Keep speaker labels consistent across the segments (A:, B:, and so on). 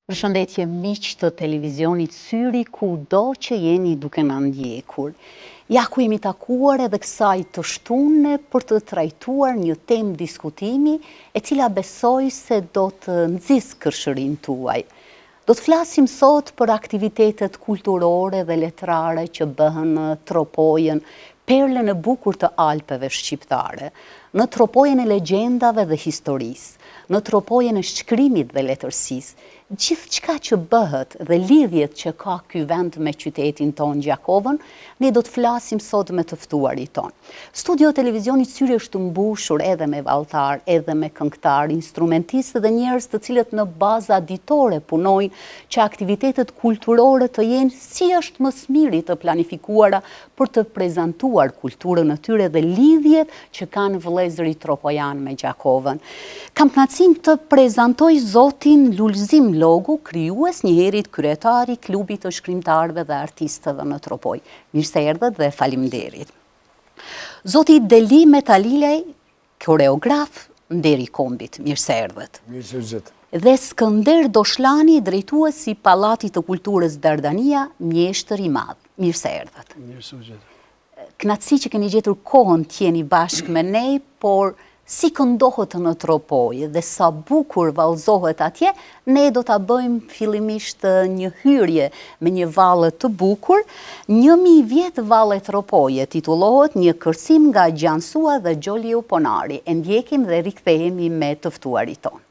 A: Përshëndetje miq të televizionit Syri, kudo që jeni duke na ndjekur. Ja ku jemi takuar edhe kësaj të shtune për të trajtuar një temë diskutimi e cila besoj se do të nxjisë kërshërinë tuaj. Do të flasim sot për aktivitetet kulturore dhe letrare që bëhen në Tropojën, perlën e bukur të Alpeve shqiptare, në Tropojën e legjendave dhe historisë, në Tropojën e shkrimit dhe letërsisë, gjithë çka që bëhet dhe lidhjet që ka ky vend me qytetin ton Gjakovën, ne do të flasim sot me të ftuarit ton. Studio televizionit Syri është mbushur edhe me valltar, edhe me këngëtar, instrumentistë dhe njerëz të cilët në baza ditore punojnë që aktivitetet kulturore të jenë si është më së miri të planifikuara për të prezantuar kulturën e tyre dhe lidhjet që kanë vëllezërit tropojan me Gjakovën. Kam kënaqësinë të prezantoj zotin Lulzim Logu, krijues njëherët kryetari i klubit të shkrimtarëve dhe artistëve në Tropoj. Mirë se erdhët dhe faleminderit. Zoti Deli Metalilej, koreograf, nderi kombit. Mirë se erdhët.
B: Mirë se gjithë.
A: Dhe Skënder Doshlani, drejtues i Pallatit të Kulturës Dardania, mjeshtër i madh. Mirë se erdhët.
B: Mirë se gjithë.
A: Kënaqësi që keni gjetur kohën të jeni bashkë me ne, por si këndohet në Tropojë dhe sa bukur vallëzohet atje, ne do ta bëjmë fillimisht një hyrje me një valle të bukur. 1000 vjet valle Tropojë titullohet një kërcim nga Gjansua dhe Xholiu Ponari. E ndjekim dhe rikthehemi me të ftuarit ton.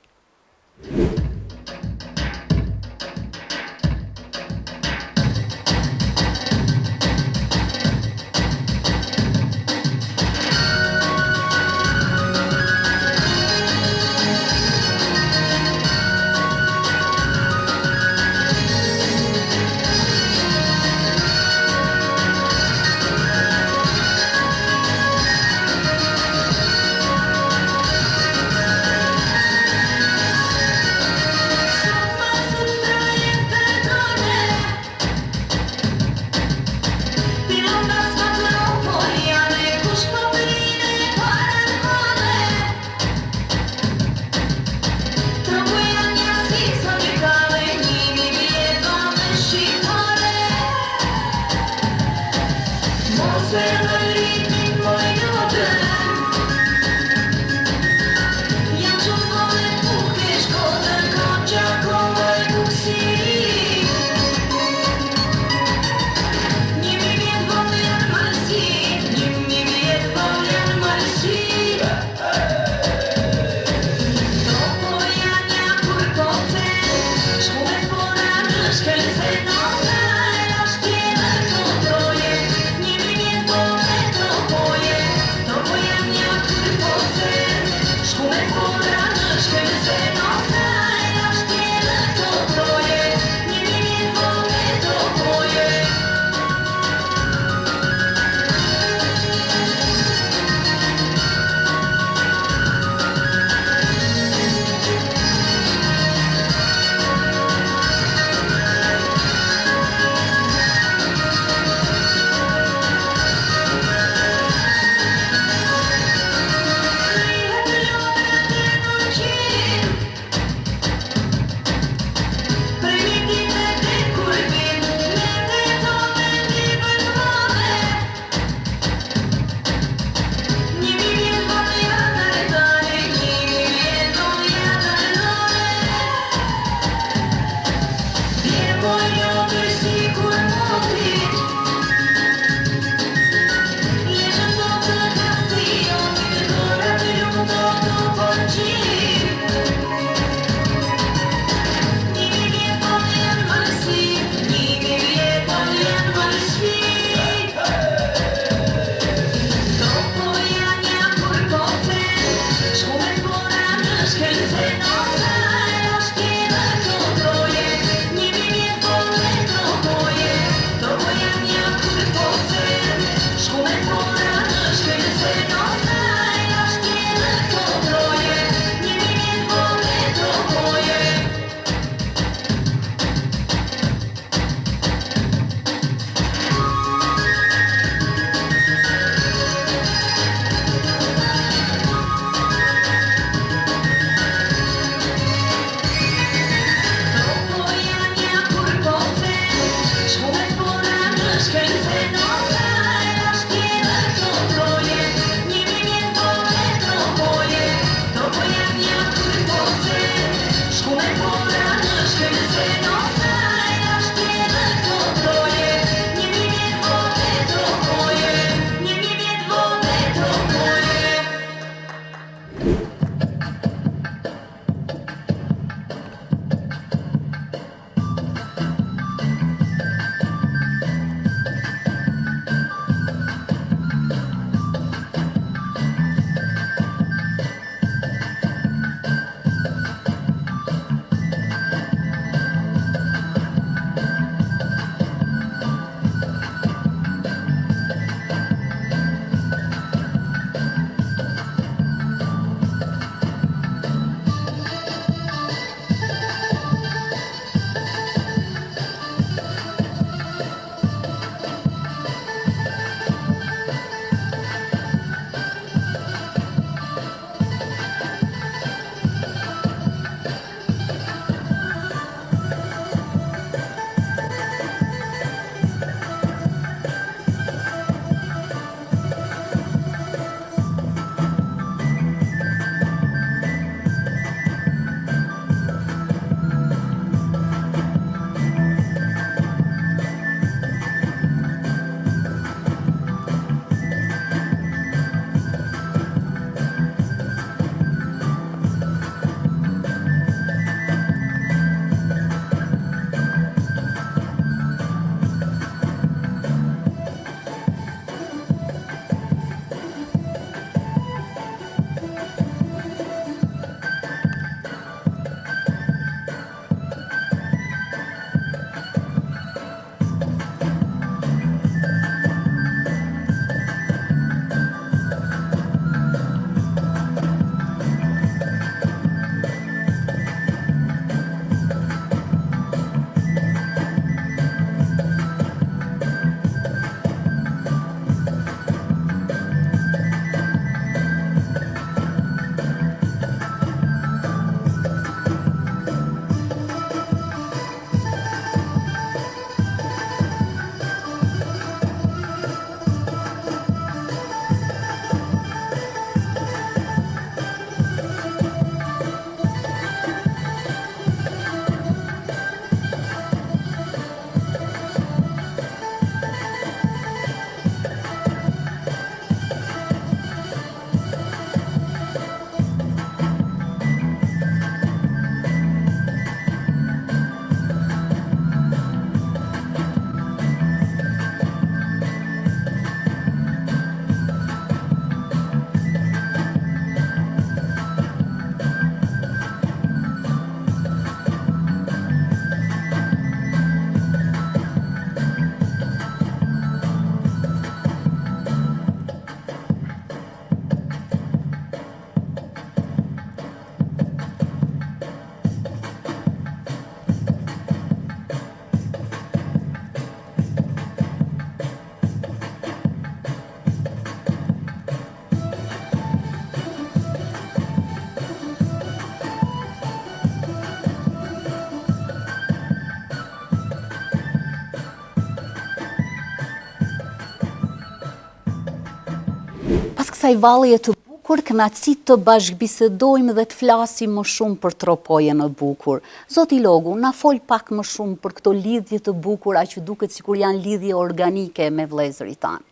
A: kësaj valleje të bukur, kënaqësi të bashkëbisedojmë dhe të flasim më shumë për tropojën e bukur. Zoti Logu, na fol pak më shumë për këto lidhje të bukura që duket sikur janë lidhje organike me vëllezërit tanë.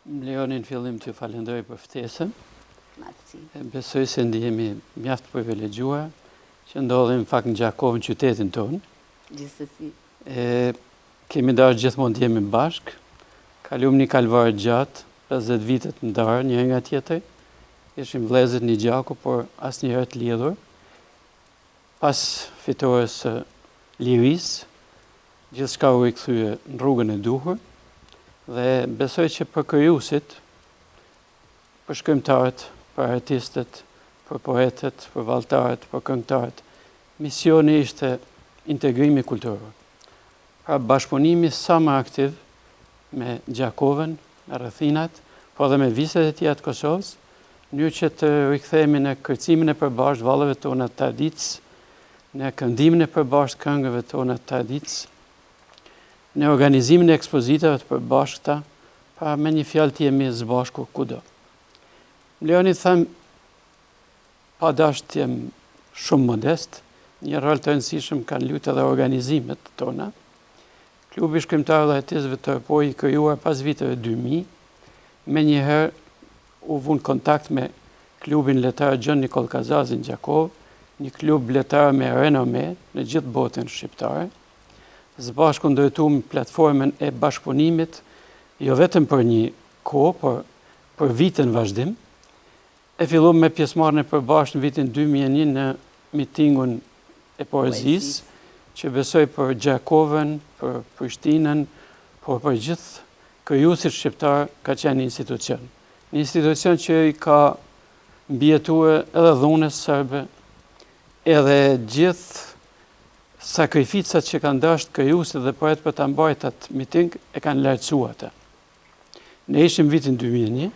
B: Më lejoni në fillim të falenderoj për ftesën.
A: Kënaqësi.
B: Besoj se ndihemi mjaft privilegjuar që ndodhim fakt në Gjakovë, në qytetin tonë.
A: Gjithsesi.
B: Kemi dashur gjithmonë të jemi bashkë. Kaluam një kalvar gjatë, 50 vitet ndarë njëri nga tjetri. Ishim vëllezër një gjaku, por asnjëherë të lidhur. Pas fitores së lirisë, gjithçka u rikthye në rrugën e duhur dhe besoj që për krijuesit, për shkrimtarët, për artistët, për poetët, për vallëtarët, për këngëtarët, misioni ishte integrimi kulturor. Pra bashkëpunimi sa më aktiv me Gjakovën, me rrethinat, po dhe me viset e tjera të Kosovës, në mënyrë që të rikthehemi në kërcimin e përbashkët vallëve tona të traditës, në këndimin e përbashkët këngëve tona të traditës, në organizimin e ekspozitave të përbashkëta, pra me një fjalë të jemi së bashku kudo. Më lejoni të them, pa dashur të jem shumë modest, një rol të rëndësishëm kanë luajtur edhe organizimet tona. Klubi Shkrimtarëve dhe Artistëve të Tërpoj, i krijuar pas viteve 2000, menjëherë u vënë kontakt me klubin letar Gjon Nikol Kazazi në Gjakovë, një klub letar me renome në gjithë botën shqiptare. Së bashku ndërtuam platformën e bashkëpunimit, jo vetëm për një kohë, por për vite në vazhdim. E filluam me pjesëmarrjen e përbashkët në vitin 2001 në mitingun e poezisë, që besoj për Gjakovën, për Prishtinën, por për gjithë krijuesit shqiptar ka qenë një institucion. Një institucion që i ka mbijetuar edhe dhunës serbe, edhe gjithë sakrificat që kanë dashur krijuesit dhe poetë për ta mbajtur atë miting e kanë lartësuar atë. Ne ishim vitin 2001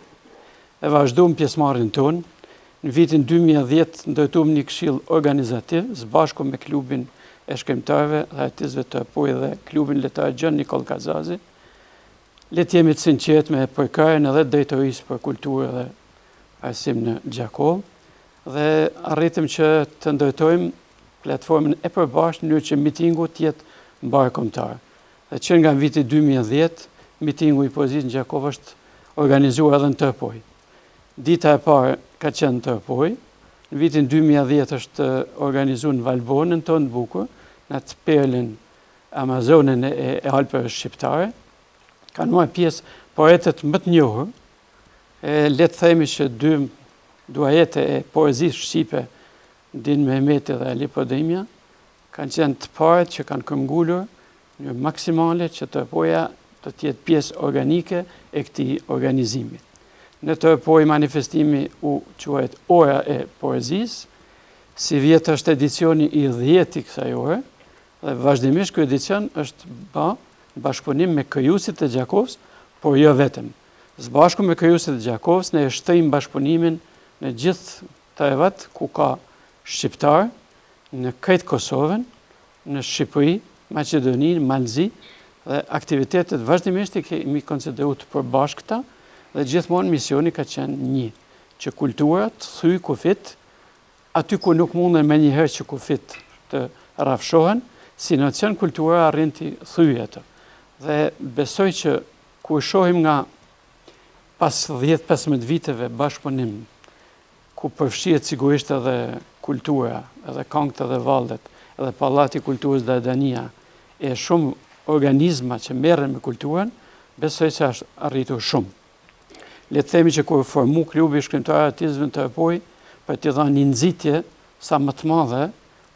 B: e vazhduam pjesëmarrjen tonë. Në vitin 2010 ndërtuam një këshill organizativ së bashku me klubin e shkrimtarëve dhe artistëve të Tërpoj dhe klubin letar Gjon Nikol Kazazi. Le të jemi të sinqertë me përkrahjen edhe drejtorisë për kulturë dhe arsim në Gjakovë dhe arritëm që të ndërtojmë platformën e përbashkët në mënyrë që mitingu të jetë mbarkombëtar. Dhe që nga viti 2010, mitingu i poezisë në Gjakovë është organizuar edhe në Tërpoj. Dita e parë ka qenë në Tërpoj, në vitin 2010 është organizuar në Valbonën tonë të bukur, në atë perlën Amazonën e Alpeve shqiptare. Kanë marrë pjesë poetët më të njohur, le të themi që dy duajete e poezisë shqipe, Din Mehmeti dhe Ali Podimja, kanë qenë të parët që kanë këmbgulur në maksimale që Tërpoja të jetë pjesë organike e këtij organizimi. Në Tërpoj manifestimi u quajt Ora e Poezisë, si vjetë është edicioni i 10 i kësaj ore, dhe vazhdimisht ky edicion është në bashkëpunim me krijuesit e Gjakovës, por jo vetëm. Së bashku me krijuesit e Gjakovës ne shtrim bashkëpunimin në gjithë trevat ku ka shqiptar, në krejt Kosovën, në Shqipëri, Maqedoni, Malzi, dhe aktivitetet vazhdimisht i kemi konsideruar të përbashkëta dhe gjithmonë misioni ka qenë një, që kultura të thyj kufit aty ku nuk munden menjëherë që kufit të rrafshohen, si nocion kultura arrin të thyej atë. Dhe besoj që kur shohim nga pas 10-15 viteve bashkëpunim, ku përfshihet sigurisht edhe kultura, edhe këngët edhe vallet, edhe Pallati i Kulturës Dardania, e shumë organizma që merren me kulturën, besoj se është arritur shumë. Le të themi që kur formu klubi shkrimtarë artistëve në Tërpoj, për të dhënë një nxitje sa më të madhe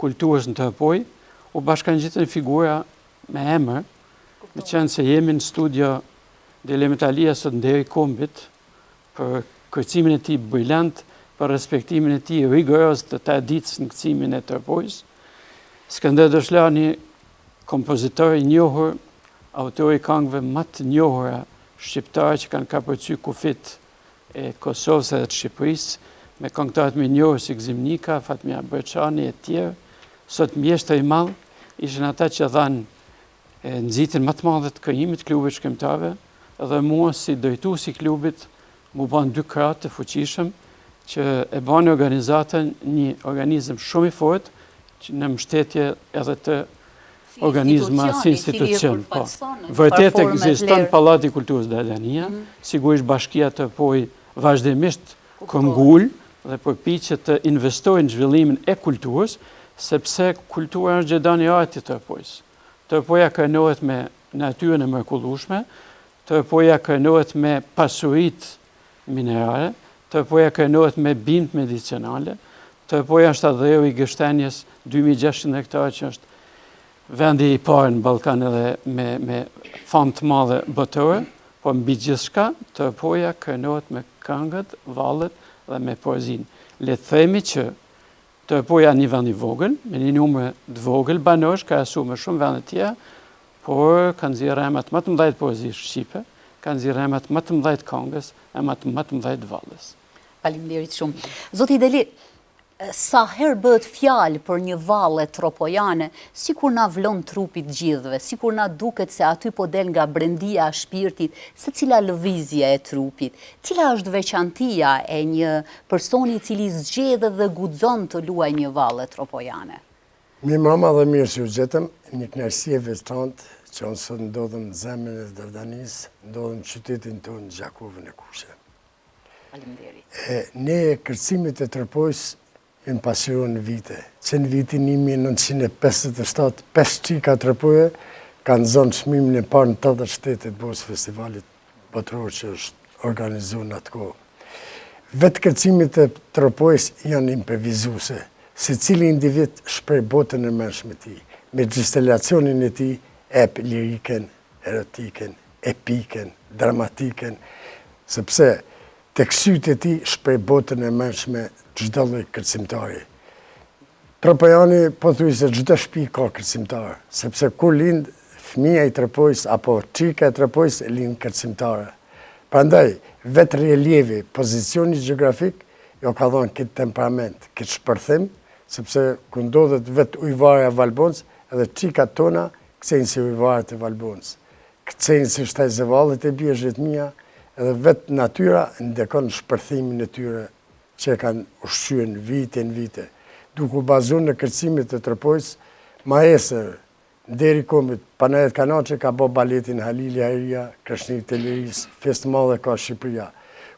B: kulturës në Tërpoj, u bashkangjitën figura me emër, me qenë se jemi në studio Dilemitalia sot Nderi Kombit, për kërcimin e tij brillant, për respektimin e tij rigoroz të traditës në kërcimin e Tërpojës. Skënder Doshlani, kompozitor i njohur, autori i këngëve më të njohura shqiptarë që kanë kapërcy kufit e Kosovës dhe të Shqipërisë, me këngëtarët më njohur si Gzimnika, Fatmia Berçani e tjerë, sot mjeshtër i madh, ishin ata që dhanë nxitjen më të madhe të krijimit të klubit shkrimtarëve, dhe mua si drejtuesi i klubit mu ban dy krah të fuqishëm që e bani organizatën një organizëm shumë i fortë që në mbështetje edhe të organizma si institucion. Vërtet ekziston Pallati i Kulturës Dardania, sigurisht bashkia të Tërpoj vazhdimisht këmgull dhe përpiqet të investojë në zhvillimin e kulturës, sepse kultura është gjedani e artit të Tërpojës. Tërpoja krenohet me natyrën e mrekullueshme, Tërpoja krenohet me pasuritë minerale, Tërpoja krenohet me bimët medicinale, Tërpoja është adheu i gështenjes 2600 hektarë që është vendi i parë në Ballkan edhe me famë të madhe botërore, po mbi gjithçka Tërpoja krenohet me këngët, vallet dhe me poezinë. Le të themi që Tërpoja një vend i vogël, me një numër të vogël banorësh krahasu me shumë vende tjera, por kanë nxjerrë emrat më të mëdhenj të poezisë shqipe, kanë nxjerrë emrat më të mëdhenj të këngës, emrat më të mëdhenj të vallës.
A: Faleminderit shumë. Zoti Deli, sa herë bëhet fjalë për një valle tropojane, sikur na vlon trupit gjithëve, sikur na duket se aty po del nga brendia e shpirtit secila lëvizje e trupit. Cila është veçantia e një personi i cili zgjedhet dhe guxon të luajë një valle tropojane?
C: Mi mama dhe mirë që u gjetëm, një kënaqësi e veçantë që unë sot ndodhem në zemrën e Dardanisë, ndodhem në qytetin tonë Gjakovën e Kuqe.
A: Faleminderit.
C: Ne kërcimit e Tërpojës më pasionon në vite, që në vitin 1957, 5 çika Tërpoje kanë zonë çmimin e parë në 80 shtetet bosë festivalit botëror që është organizuar në atë kohë. Vetë kërcimit e Tërpojës janë improvizuese, se cili individ shpreh botën e mërshme ti, me gjistelacionin e ti, ep liriken, erotiken, epiken, dramatiken, sepse të kësyt e ti shprej botën e mërshme çdo lloj kërcimtari. Tërpojani po thuj se çdo shtëpi ka kërcimtar, sepse kur lind fëmia i Tërpojës apo çika e Tërpojës lind kërcimtare. Prandaj, vetë relievi, pozicioni gjeografik, jo ka dhënë këtë temperament, këtë shpërthim, sepse ku ndodhet vetë ujvarja e Valbonës, edhe çikat tona kthejnë si ujvarët e Valbonës. Kthejnë si shtazë vallet e bijeshit mia, edhe vetë natyra ndekon shpërthimin e tyre që kanë ushqyer vite në vite. Duke u bazuar në kërcimet e Tërpojës, maestër deri komit Panajet Kanaçi ka bë baletin Halili Hajria, Krashnik të Lirisë, festë madhe ka Shqipëria.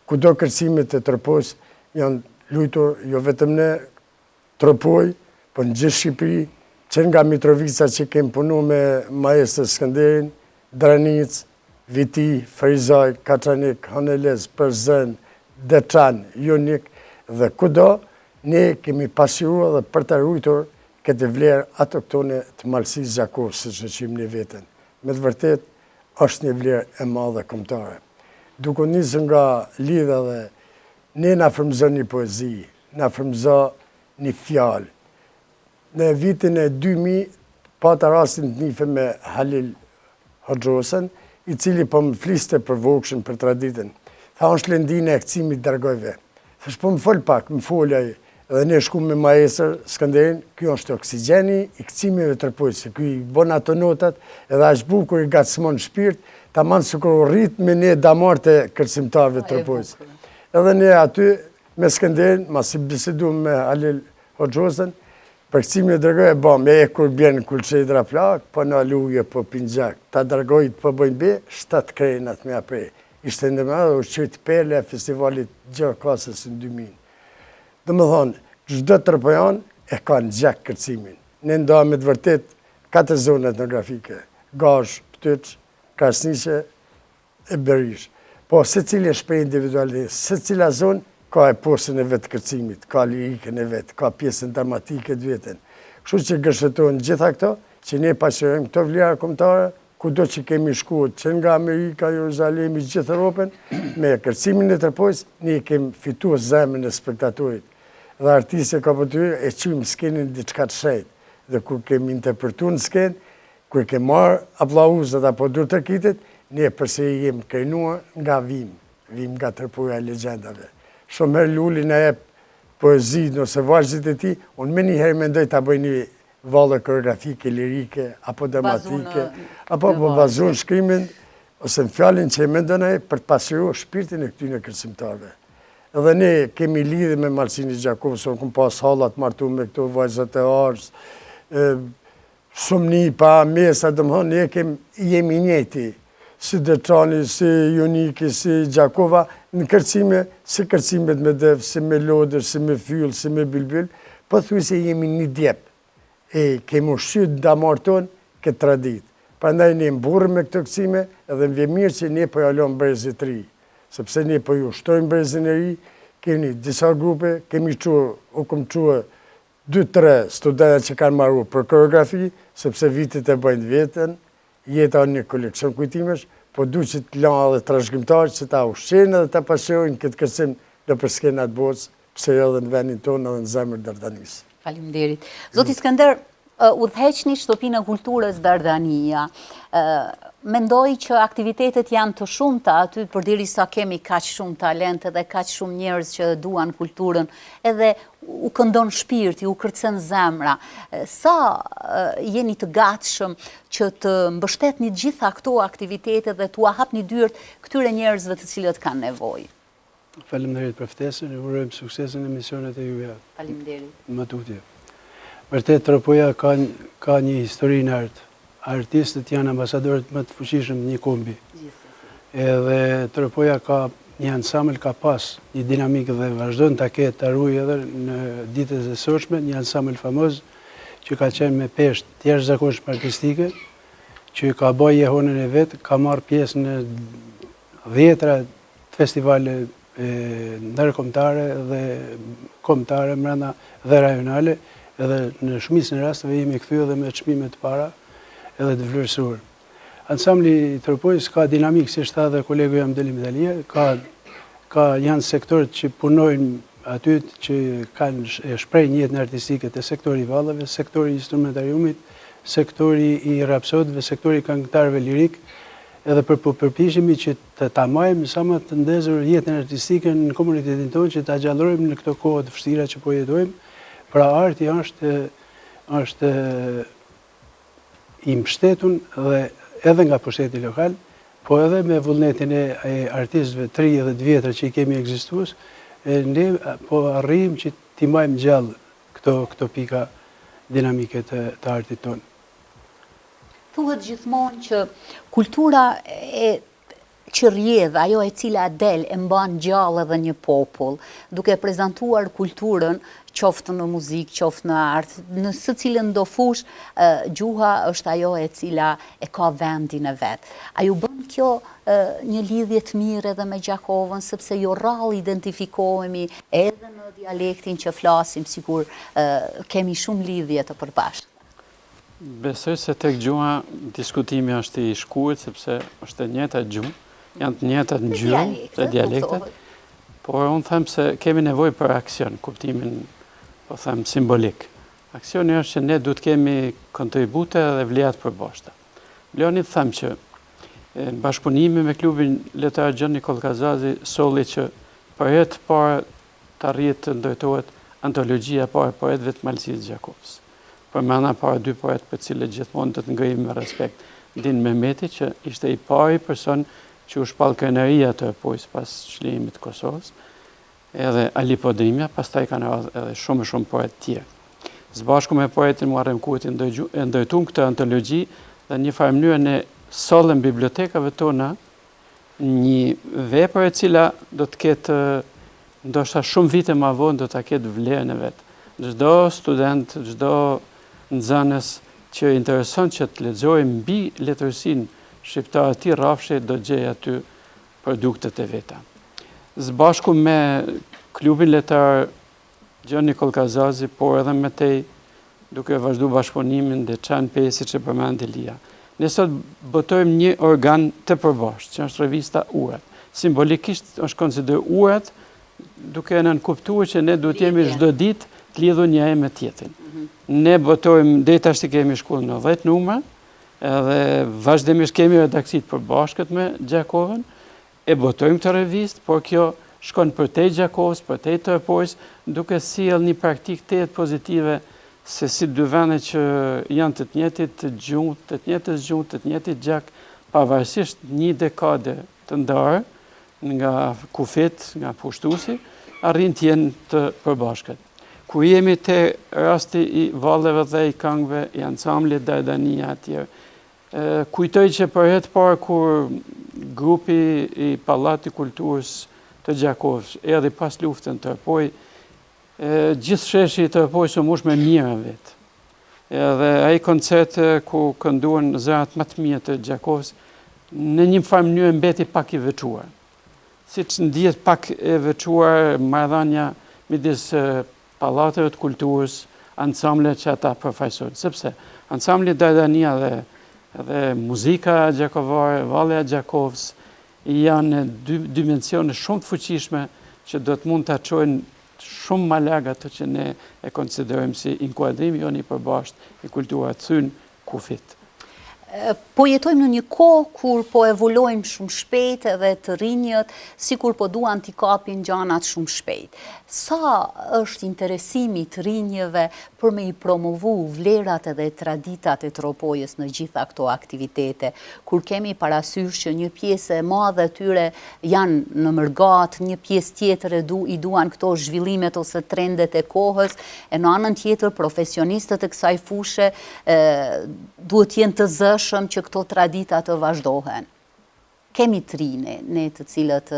C: Kudo kërcimet e Tërpojës janë luajtur jo vetëm në Tërpoj, por në gjithë Shqipëri, që nga Mitrovica që kemë punu me maestër Skënderin, Dranic, Viti, Frizaj, Kaçanik, Hanelez, Përzën, Deçan, Jonik dhe kudo, ne kemi pasjuar dhe për të ruajtur këtë vlerë autoktone të Malësisë Gjakovës, siç e quajmë ne veten. Me të vërtet, është një vlerë e madhe kombëtare. Duke nisur nga lidha dhe ne na frymëzon një poezi, na frymëzon një fjalë. Në vitin e 2000, pata rastin të nifem me Halil Hoxhosën, i cili po më fliste për vokshën, për traditën. Tha, është lëndina e këcimit dërgojve. Thash, po më fol pak, më folaj, edhe ne shku me maestër Skënderin, kjo është oksigjeni i këcimive Tërpojës, se kjo i bon ato notat, edhe ashtë bukur i gatësmon shpirt, ta manë së kërë rrit me ne damart e kërcimtarve Tërpojës. Edhe ne aty, me Skënderin, ma si bisedu me Halil Hoxhosën, për këcimi e dërgoj e bom, e kur bjenë kulqedra plak, po në luje, po pingjak, ta dërgojit po bojnë be, 7 krenat me aprej. Ishte ndërmëra dhe u qëtë perle e festivalit Gjakasës në 2000. Dhe më thonë, çdo Tërpojan e ka në gjak kërcimin. Ne ndohem me të vërtet 4 zona etnografike, Gazh, Ptyç, Krasniqe e Berish. Po, se cilë e shprej individualisht, se cila zonë, ka e posën e vetë kërcimit, ka lirikën e vetë, ka pjesën dramatike të vetën. Kështu që gërshëtojnë gjitha këto, që ne pasojmë këto vlera kombëtare, kudo që kemi shkuar, që nga Amerika, Jeruzalemi, gjithë Europën, me kërcimin e Tërpojës, ne kemi fituar zemrën e spektatorit. Dhe artiste ka për ty e qymë skenin diçka të shejt. Dhe kur kemi interpretu në sken, kur kemi marë aplauzat apo dur të kitit, ne përse jemi krenuar nga vim nga Tërpoja e legendave. Shumë herë Luli në jep poezi nëse vazhjit e ti, unë me një herë mendoj të bëj një valle koreografike, lirike, apo dramatike, apo bazon shkrimin ose në fjallin që e mendonaj për të pasuru shpirtin e këtyne kërcimtarve. Edhe ne kemi lidhje me Malsini Gjakovës, unë këmë pas hallat martu me këto vajzat e ars, shumë një pa mesa, dëmëhon, ne jemi njëti, si Detrani, si Joniki, si Gjakova, në kërcime, si kërcimet me dev, si me lodër, si me fyll, si me bilbil, po thuj se jemi një djep, e kemi ushqyt damar ton këtë tradit. Prandaj ne mburë me këtë kërcime, edhe më vje mirë që ne po jalon brezit ri, sepse ne po ju shtojmë brezin e ri, kemi disa grupe, kemi këmë quë 2-3 studentët që kanë marru për koreografi, sepse vitit e bëjnë vetën, jeta një koleksion kujtimesh, po du që të lanë edhe trashëgimtarë që ta ushqenë edhe ta pasojnë këtë kërcim në për skenat botës, pse edhe në vendin tonë edhe në zemër Dardanis.
A: Faleminderit. Zoti Skënder, udhëheqni shtëpinë e kulturës Dardania. Mendoj që aktivitetet janë të shumta aty, përderisa kemi kaq shumë talent dhe kaq shumë njerëz që duan kulturën, edhe u këndon shpirti, u kërcen zemra. Sa jeni të gatshëm që të mbështetni gjitha këto aktivitete dhe t'u hapni dyert këtyre njerëzve të cilët kanë nevojë?
D: Faleminderit për ftesën, e urojmë suksesin e misionet e juja.
A: Faleminderit.
D: Më tutje. Vërtet, Tropoja ka një histori në artë. Artistët janë ambasadorët më të fuqishëm një kombi. Edhe Tropoja ka një ansamël, ka pas një dinamikë dhe vazhdojnë të ketë të arruj edhe në ditët e sotshme, një ansamël famoz që ka qenë me peshë të jashtëzakonshme artistike, që ka bëj jehonën e vetë, ka marrë pjesë në 10 festivale ndërkombëtare dhe kombëtare brenda dhe rajonale, edhe në shumicën e rasteve jemi kthyer edhe me çmime të para edhe të vlerësuar. Ansambli Tropojës ka dinamikë, si tha dhe kolegu jam Delim Dalia, janë sektorët që punojnë aty që kanë shprehjen jetën artistike të sektori i vallave, sektori i instrumentariumit, sektori i rapsodëve, sektori i këngëtarëve lirik, edhe përpiqemi që të tamajmë sa më të ndezur jetën artistike në komunitetin tonë, që ta gjallërojmë në këto kohë të vështira që po jetojmë. Pra arti është i mbështetun dhe edhe nga pushteti lokal, po edhe me vullnetin e artistëve 30 vjetra që i kemi ekzistues, ne po arrijmë që t'i majmë gjallë këto pika dinamike të artit tonë.
A: Thuhet gjithmonë që kultura që rrjedh, ajo e cila del e mban gjallë edhe një popull, duke prezantuar kulturën, qoftë në muzikë, qoftë në art, në secilën do fush, gjuha është ajo e cila e ka vendin e vet. A ju bën kjo një lidhje të mirë edhe me Gjakovën, sepse jo rrallë identifikohemi edhe në dialektin që flasim, sikur kemi shumë lidhje të përbashkëta.
B: Besoj se tek gjuha diskutimi është i shkurt, sepse është e njëjta gjuhë, janë të njëjtat ngjyrë dhe dialektet, por unë them se kemi nevojë për aksion, kuptimin, po them, simbolik. Aksioni është që ne duhet kemi kontribute dhe vlerat përbashkëta. Leoni them që në bashkëpunimi me klubin letar Gjoni Kolkazazi solli që për herë të parë të arrihet të ndërtohet antologjia e parë poetëve të Malsisë Gjakovës. Përmenda para 2 poetë për cilët gjithmonë të të ngrijmë me respekt. Din Mehmeti, që ishte i pari person që u shpall krenaria të Tropojës pas çlimit të Kosovës, edhe Ali Podrimja, pastaj kanë edhe shumë poetë tjerë. Së bashku me poetin Muharrem Kurti ndërtuam këtë antologji dhe në një farë mënyrë ne sollëm bibliotekave tona një vepër e cila do të ketë ndoshta shumë vite më vonë do ta ketë vlerën e vet. Çdo student, çdo nxënës që intereson që të lexojë mbi letërsinë shqiptare të rrafshi do gjej aty produktet e veta. Së bashku me klubin letar Gjoni Kolkazazi, por edhe me tej duke vazhdu bashkëpunimin dhe Çan Pesi që përmendi Lia. Ne sot botojmë një organ të përbashkët, që është revista Urat. Simbolikisht është konsideruar Urat, duke nënkuptuar që ne duhet jemi çdo ditë të lidhur njëri me tjetrin. Ne botojmë, deri tash kemi shkollë në 10 numra, edhe vazhdimisht kemi redaksit përbashkët me Gjakovën, e botojmë këtë revistë, por kjo shkon përtej Gjakovës, përtej Tropojës, duke sjell një praktikë të pozitive se si dy vende që janë të njëjtit gjuhë, të njëjtës gjak, pavarësisht një dekade të ndarë nga kufit, nga pushtusi, arrin të jenë të përbashkët. Kur jemi të rasti i valleve dhe i këngëve, i ansamblit Dardania atje, kujtoj që për herë të parë kur grupi i Pallati Kulturës të Gjakovës erdhi pas luftën tërpoi, gjithë sheshi i tërpoi së mush me mira vetë. Edhe ai koncert ku kënduan zërat më të mirë të Gjakovës, në një farë mënyrë mbeti pak i veçuar. Siç ndihet pak e veçuar marrëdhënia midis pallateve të kulturës, ansamblet që ata përfaqësojnë, sepse ansambli Dardania dhe muzika gjakovare, valli i Gjakovës janë dy dimensione shumë të fuqishme që do të mund ta çojnë shumë më larg atë që ne e konsiderojmë si inkuadrim jonë i përbashkët i kulturës thyn kufit.
A: Po jetojmë në një kohë kur po evolojmë shumë shpejt edhe të rinjët, sikur po duan t'i kapin gjanat shumë shpejt. Sa është interesimi të rinjëve për me i promovu vlerat edhe traditat e Tropojës në gjitha këto aktivitete, kur kemi parasysh që një pjesë e madhe tyre janë në mërgat, një pjesë tjetër i duan këto zhvillimet ose trendet e kohës, e në anën tjetër profesionistët e kësaj fushë duhet jenë të zëshëm që këto tradita të vazhdohen. Kemi të rinë, ne të cilët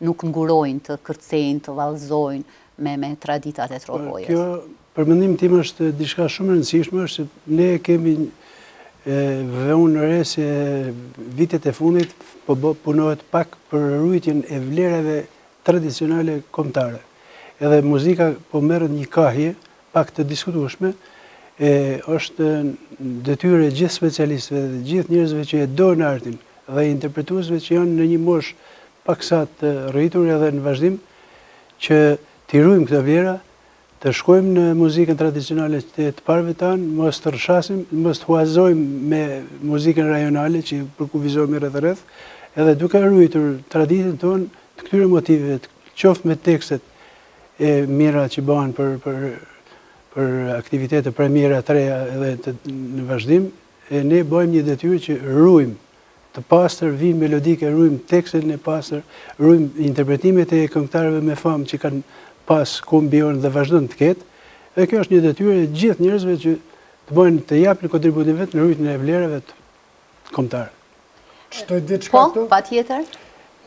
A: nuk ngurojnë, të kërcejnë, të vallëzojnë me traditat e Tropojës.
D: Kjo, për mendim tim, është diçka shumë e rëndësishme, është se ne kemi vënë në re se vitet e fundit punohet pak për rujtjen e vlerave tradicionale kombëtare. Edhe muzika po merret një kahje pak të diskutueshme, është detyrë e gjithë specialistëve dhe gjithë njerëzve që e dojnë artin dhe interpretuesve që janë në një moshë paksa të rritur edhe në vazhdim që t'i ruajmë këto vlera, të shkojmë në muzikën tradicionale të parëve tanë, mos të rrshasim, mos të huazojmë me muzikën rajonale që përkufizojmë rreth, edhe duke ruajtur traditën tonë të këtyre motiveve, qoftë me tekstet e mira që bëhen për aktivitete premiera të reja edhe në vazhdim, ne bëjmë një detyrë që ruajmë të pastër, vinë melodike, ruajmë tekstin e pastër, ruajmë interpretimet e këngëtarëve me famë që kanë pas kombion dhe vazhdojnë të ketë, dhe kjo është një detyrë e gjithë njerëzve që të bëjnë të japin kontributin vetë në rujtjen e vlerave të kombëtare.
C: Shtoj diçka këtu?
A: Po, patjetër.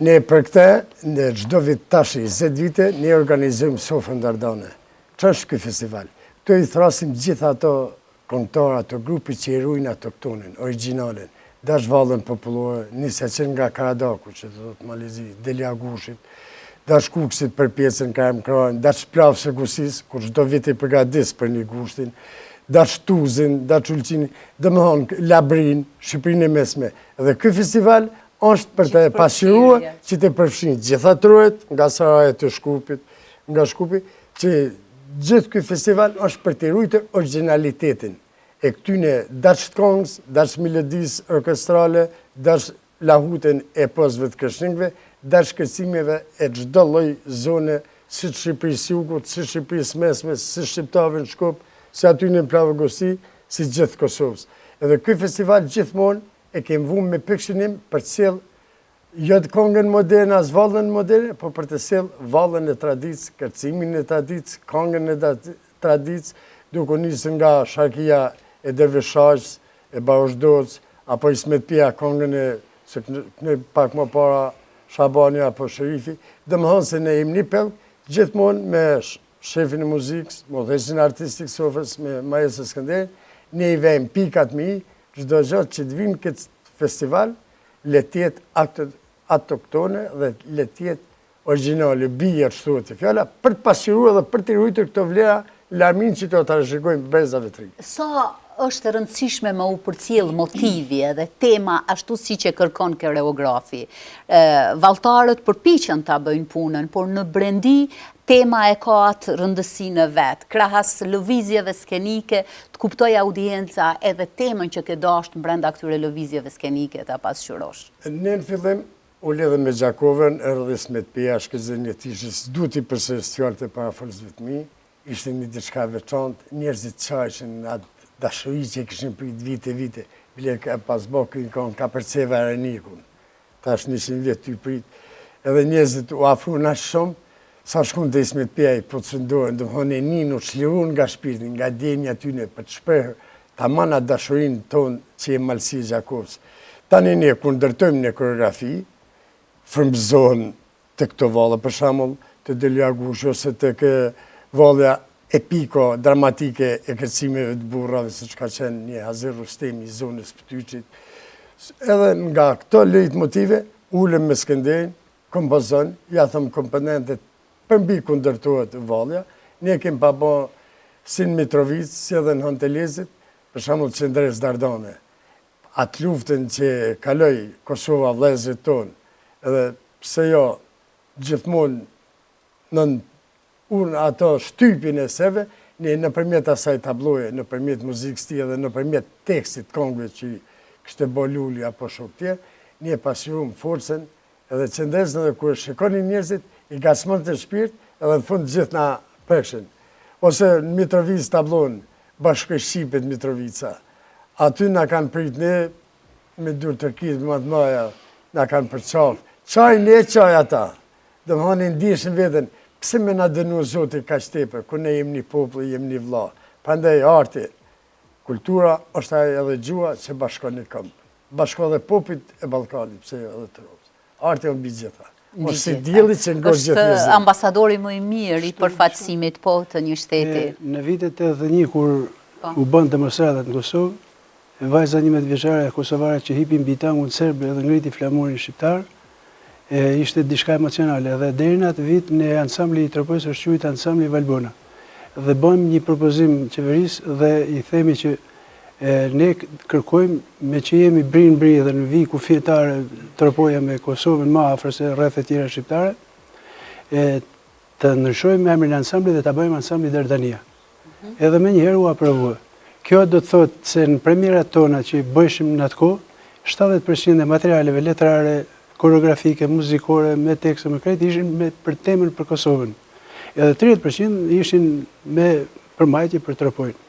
C: Ne për këtë, në çdo vit tash 20 vite, ne organizojmë Sofrën Dardane. Ç'është ky festival? Këtu i thrasim gjithë ato këngëtarë, ato grupi që i ruajnë autoktonin, origjinalen. Dash vallën popullore, nisë që nga Karadaku, që do të Malizi, Deli Agushit, dash Kuksit për pjesën Kajem Krajnë, dash Plavë së Gusis, kur çdo vit i përgatis për një gushtin, dash Tuzin, dash Ulqini, domethënë Labrin, Shqipërinë e Mesme. Dhe ky festival është për të pasqyruar që të përfshin gjitha trojet, nga Saraja të Shkupit, nga Shkupi, që gjithë ky festival është për të ruajtur origjinalitetin e këtyne dash këngës, dash melodisë orkestrale, dash lahutën e pozëve të kërshnikëve, dash kërcimeve e çdo lloj zone, si Shqipërisë Jugut, si Shqipërisë Mesme, si shqiptarëve në Shkup, si aty në Plavëgosi, si gjithë Kosovës. Edhe ky festival gjithmonë e kemi vënë me pikëshinim për të sjellë jo të këngën moderne, as vallën moderne, por për të sjellë vallën e traditës, kërcimin e traditës, këngën e traditës, duke nisur nga Sharkia e Dervishajs, e Baushdocë, apo Ismet Pia, këngën e se në pak më para Shabani apo Sherifi, domethënë se ne jemi një pellg gjithmonë me shefin e muzikës, modhesin artistik Sofrës, me Majestë Skënderin, ne i vejmë pikat mi, çdo gjë që të vinë këtë festival, le të jetë autoktone dhe le të jetë origjinale, bie ashtu të fjala, për të pasqyruar dhe për të ruajtur këto vlera, larmin që do ta rishikojmë brezave të rinj.
A: Sa është e rëndësishme me u përcjell motivi edhe tema ashtu siç e kërkon koreografi. Valltarët përpiqen ta bëjnë punën, por në brendi tema e ka atë rëndësinë e vet. Krahas lëvizjeve skenike, të kuptoj audienca edhe temën që ke dashur brenda këtyre lëvizjeve skenike ta pasqyrosh.
C: Ne në fillim u lidhëm me Gjakovën, erdhi Ismet Pia, shkëzën e tishës, duhet i përsëris fjalët e parafolësve të mi, ishte një diçka veçantë, njerëzit çajshin atë dashuri që këshin prit vite, bile ka pas bëkën ka përceva Arenikun. Ta është 100 vjetë ty prit. Edhe njerëzit u afru në shumë, sa shkun të Ismet Pjaj, po të shëndohen, dhe më e një u çlirun nga shpirtin, nga djenja tyne për të shprehë, ta mana dashurin tonë që e Malësi Gjakovës. Tani ne, kur ndërtojmë në koreografi, frëmbëzohen të këto valle, për shembull, të Delia Gush, ose të kë vallja epiko, dramatike e kërcimeve të burrave, siç ka qenë një Hazir Rustemi i zonës Pëtyçit. Edhe nga këto leitmotive, ulem me Skënderin, kompozon, ja thëmë komponentet përmbi ku ndërtohet vallja. Ne kemi pa bo si në Mitrovic, si edhe në Hantelezit, për shembull Qendres Dardane. Atë luftën që kaloi Kosova vëllezërit tonë, edhe pse jo gjithmonë unë ato shtypin e seve, ne nëpërmjet asaj tabloje, nëpërmjet muzikës tij edhe nëpërmjet tekstit këngëve që kishte bo Luli apo shok tjerë, ne pasjuam forcën edhe Qendresën edhe kur shikonin njerëzit, i gasmon të shpirt edhe në fund gjithë na përshin. Ose në Mitrovic tablon, Bashkë Shqipet Mitrovica, aty na kanë prit ne, me dur tërkit, me matë maja, na kanë për qafë. Qaj ne, qaj ata. Dhe më hanin ndishin veten, pse me na dënu Zoti kaq tepër, ku ne jemi një popull, jemi një vlla. Prandaj arti, kultura është edhe gjua që bashkon një këmbë. Bashkon edhe popit e Ballkanit, pse jo edhe të Rovës. Arti është mbi gjitha. Mos si dielli që ngjosh gjithë njerëzit.
A: Është ambasadori më i mirë i përfaqësimit të një shteti.
D: Në vitet 81 kur u bën demonstratat në Kosovë, vajza 11 vjeçare e kosovare që hipi mbi tangun serb dhe ngriti flamurin shqiptar, ishte diçka emocionale. Dhe deri në atë vit në ansambli i Tropojës është quajtur ansambli Valbona. Dhe bëjmë një propozim qeverisë dhe i themi që ne kërkojmë me që jemi bri dhe në vi kufjetare Tropoja me Kosovën ma afër se rreth e tjera shqiptare, të ndryshojmë emrin e ansamblit dhe ta bëjmë ansambli Dardania. Edhe me njëherë u aprovua. Kjo do të thotë se në premierat tona që bëjshim në atë kohë, 70% e materialeve letrare, koreografike, muzikore, me tekste, me krejt, ishin për temën për Kosovën. Edhe 30% ishin me përmbajtje për Tropojën.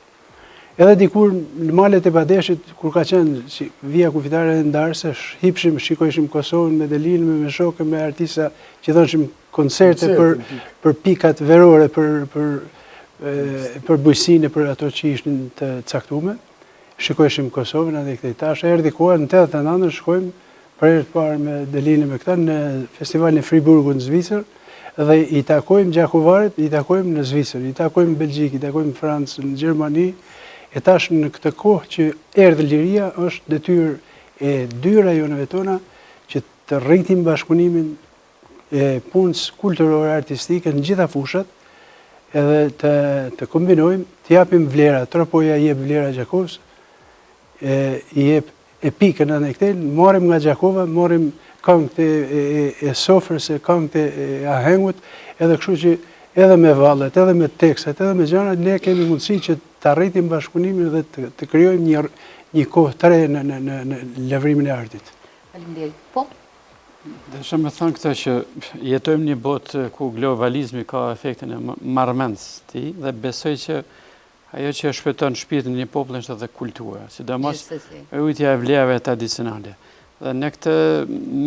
D: Edhe dikur në malet e Badeshit, kur ka qenë vija kufitare e ndarëse, hipshim, shikojshim Kosovën me Delin, me shokë, me artista që dhonshim koncerte për pikat verore, për bujësine, për ato që ishin të caktume. Shikojshim Kosovën, edhe i këtej tash, erdi koha në 89 shkojmë për herë të parë me Delin e me këta në festivalin e Friburgu në Zvicër, dhe i takojmë Gjakovarit, i takojmë në Zvicër, i takojmë në Belgjik, i takojmë në Francë, në Gjermani. E tash në këtë kohë që erdhë liria është detyrë e dy rajoneve tona që të rritim bashkëpunimin e punës kulturore artistike në gjitha fushat edhe të kombinojmë, të japim vlera. Tropoja i jep vlera Gjakovës, i jep epikën edhe këtej, marrim nga Gjakova, marrim këngët e sofrës, këngët e ahengut, edhe kështu që edhe me vallet, edhe me tekstet, edhe me gjanat, ne kemi mundësi që të arritim bashkëpunimin dhe të krijojmë një kohë të re në lëvrimin e artit.
A: Faleminderit. Po?
B: Desha me thënë këta që jetojmë një botë ku globalizmi ka efektin e marrëmendjes të tij dhe besoj që ajo që shpëton shpirtin e një populli është edhe kultura, sidomos rujtja e vlerave tradicionale. Dhe në këtë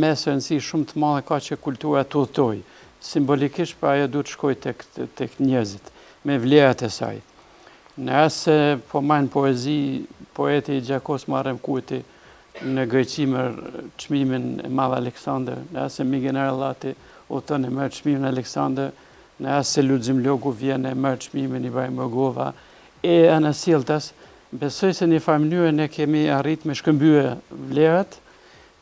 B: mes rëndësi shumë të madhe ka që kultura të udhtojë. Simbolikisht pra ajo duhet shkoj tek njerëzit me vlerat e saj. Në rast se po marrin poezi, poeti i Gjakovës Muharrem Kurti në Greqi merr çmimin e Madh Aleksandër, në rast se Miguel Arellati udhton e merr çmimin Aleksandër, në rast se Lulzim Logu vjen e merr çmimin Ibrahim Rogova e anasjelltas, besoj se në një farë mënyrë ne kemi arrit me shkëmbyer vlerat,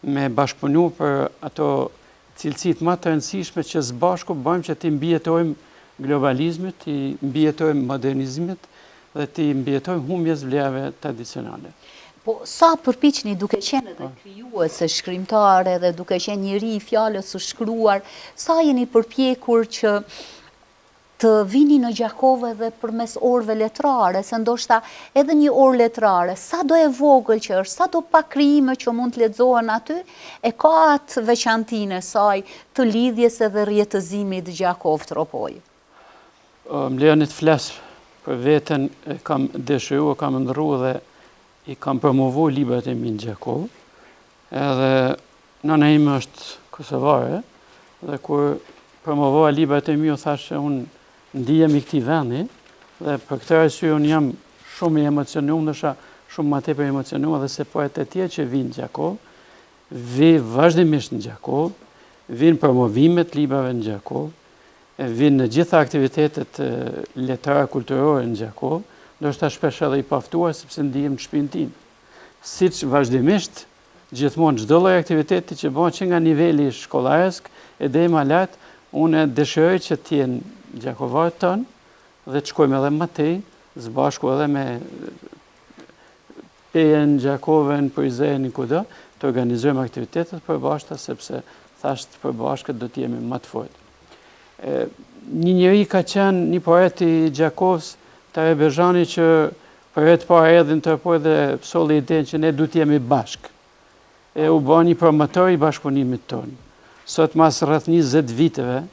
B: me bashkëpunu për ato cilësit më të rëndësishme që së bashku bëjmë që ti mbijetojmë globalizmit, ti mbijetojmë modernizmit dhe ti mbijetojmë humbjes vlerave tradicionale.
A: Po, sa përpiqni duke qenë edhe krijuese, shkrimtare dhe duke qenë njëri i fjalës së shkruar, sa jeni përpjekur që të vini në Gjakovë dhe përmes orëve letrare, se ndoshta edhe një orë letrare, sa do e vogël që është, sa do pa krijime që mund të lexohen aty, e ka atë veçantinë e saj të lidhjes edhe rrjetëzimit Gjakov Tropoj.
B: Më lejoni të flas për veten kam dëshiruar, kam ndërruar dhe i kam promovu librat e mi në Gjakov. Edhe nëna ime është kosovare, dhe kur promovova librat e mi, u thash që unë ndihem i këtij vendi, dhe për këtë arsye unë jam shumë i emocionuar, ndoshta shumë më tepër emocionuar, dhe se poetë e tjerë që vinë në Gjakov, vazhdimisht në Gjakov, vinë promovimet librave në Gjakov, vinë në gjitha aktivitetet letare kulturore në Gjakov, ndoshta shpesh edhe i paftuar sepse ndihem në shtëpinë tim. Siç vazhdimisht gjithmonë çdo lloj aktiviteti që bëhet që nga niveli shkollaresk e deri më lart, unë dëshiroj që të jenë gjakovarët tonë dhe të shkojmë edhe më tej, së bashku edhe me Pejen, Gjakovën, Prizren, kudo, të organizojmë aktivitetet përbashkëta, sepse thashë përbashkët do të jemi më të fortë. Një njeri ka qenë një poet i Gjakovës, Tarebezhani, që për herë të parë erdhi në Tërpoj dhe solli idenë që ne duhet jemi bashkë. U bë një promotor i bashkëpunimit tonë. Sot mas rreth 20 viteve,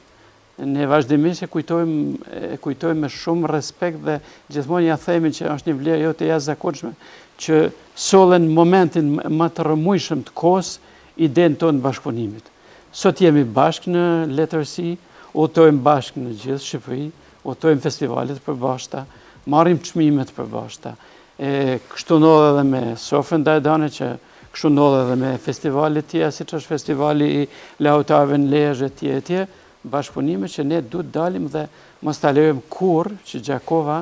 B: ne vazhdimisht e kujtojmë me shumë respekt dhe gjithmonë ja themi që është një vlerë jo të jashtëzakonshme që sollen momentin më të rrëmujshëm të kohës idenë tonë të bashkëpunimit. Sot jemi bashkë në letërsi, udhtojmë bashkë në gjithë Shqipëri, udhtojmë festivalet përbashkëta, marrim çmimet përbashkëta. Kështu ndodh edhe me Sofrën Dardane, që kështu ndodh edhe me festivalet tjera, siç është festivali i lautarëve në Lezhë etj. Bashkëpunime që ne duhet dalim dhe mos ta lejojmë kurrë që Gjakova,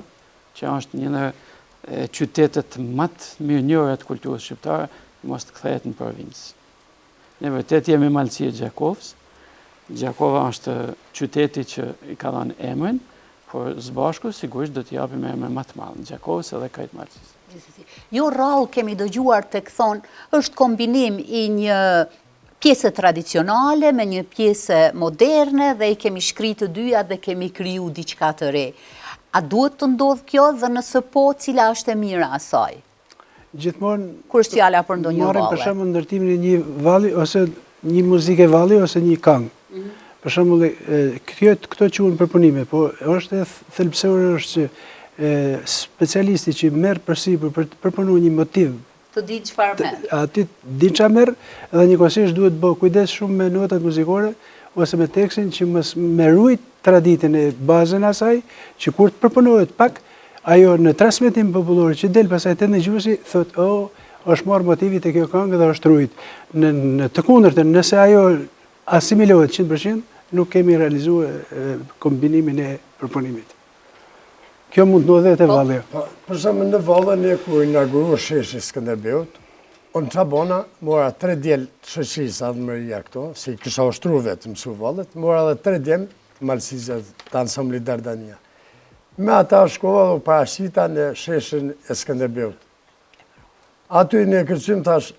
B: që është një ndër qytetet më të mirënjohura të kulturës shqiptare, mos të kthehet në provincë. Ne vërtet jemi malësi e Gjakovës. Gjakova është qyteti që i ka dhënë emrin, por së bashku sigurisht do t'i japim emrin më të madh Gjakovës edhe krejt malësisë.
A: Jo rrallë kemi dëgjuar të thonë, është kombinim i një pjesë tradicionale me një pjesë moderne dhe i kemi shkritë të dyja dhe kemi kriju diçka të re. A duhet të ndodhë kjo dhe nëse po, cila është e mira asaj?
D: Gjithmonë,
A: kur është fjala për ndonjë valle?
D: Marrim për shembull ndërtimin e një valli ose një muzikë valli ose një këngë. Për shembull, këto quhen përpunime, po është e thelbësore është që specialisti që merr përsipër për të përpunuar një motiv,
A: të di çfarë merr.
D: Aty di çfarë merr dhe njëkohësisht duhet të bëj kujdes shumë me notat muzikore ose me tekstin që mos me rujt traditën e bazën e asaj, që kur të përpunohet pak, ajo në transmetim popullor që del pasaj te dëgjuesi thotë, është marrë motivi te kjo këngë dhe është rujt. Në të kundërtën, nëse ajo asimilohet 100%, nuk kemi realizuar kombinimin e përpunimit. Kjo mund të ndodhet e valli.
C: Për shembull në Vallë ne kur inaugurua sheshi Skënderbeut, unë çabona mora 3 djel të shoqërisë Admëria këto, si kisha ushtruar vetëm mësu Vallet, mora edhe 3 djem të malësisë të ansamblit Dardania. Me ata shkova dhe parashita në sheshin e Skënderbeut. Aty ne kërcym tash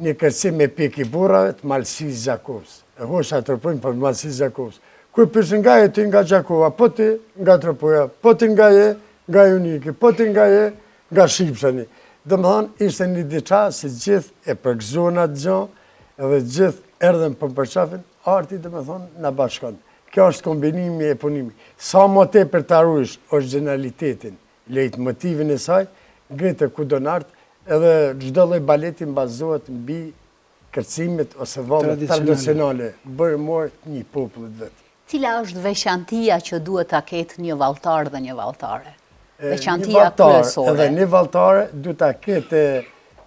C: një kërcim me pik i burrave të malësisë Gjakovës. E hosha Tërpojnë për malësisë Gjakovës. Kur pysin nga je, ti nga Gjakova, po ti nga Tërpoja, po ti nga je, nga Juniki, po ti nga je, nga Shqipshani. Dhe më thonë, ishte një diqa se gjithë e përgëzuan atë gjonë, edhe gjithë erdhen për përqafin, arti dhe më thonë, në bashkon. Kjo është kombinimi e punimi. Sa më te për të arruish originalitetin, lejtë motivin e saj, ngritë ku do nartë, edhe çdo lloj baleti bazohet mbi kërcimet ose vallet tradicionale, bërë morë një popullit vetë.
A: Cila është veçantia që duhet ta ketë një valltar dhe një valltare? Veçantia kryesore.
C: Edhe një valltare duhet ta ketë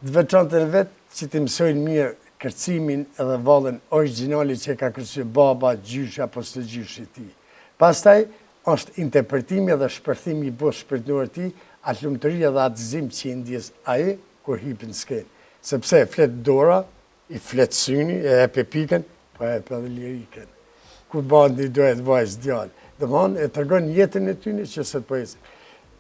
C: të veçantën e vetë që të mësojnë mirë kërcimin edhe vallën origjinali që ka kërcyer baba, gjyshi apo së gjyshi i tij. Pastaj është interpretimi dhe shpërthimi i bosh shpirtëror të tij, atë lumturia dhe atë zim që i ndjes ai kur hipin skenë. Sepse e flet dora, i flet syni, e e pikën, po e edhe lirikën. Kur bandi dohet vajzë djalë. Domthon e tregon jetën e tyre që sot po ecin.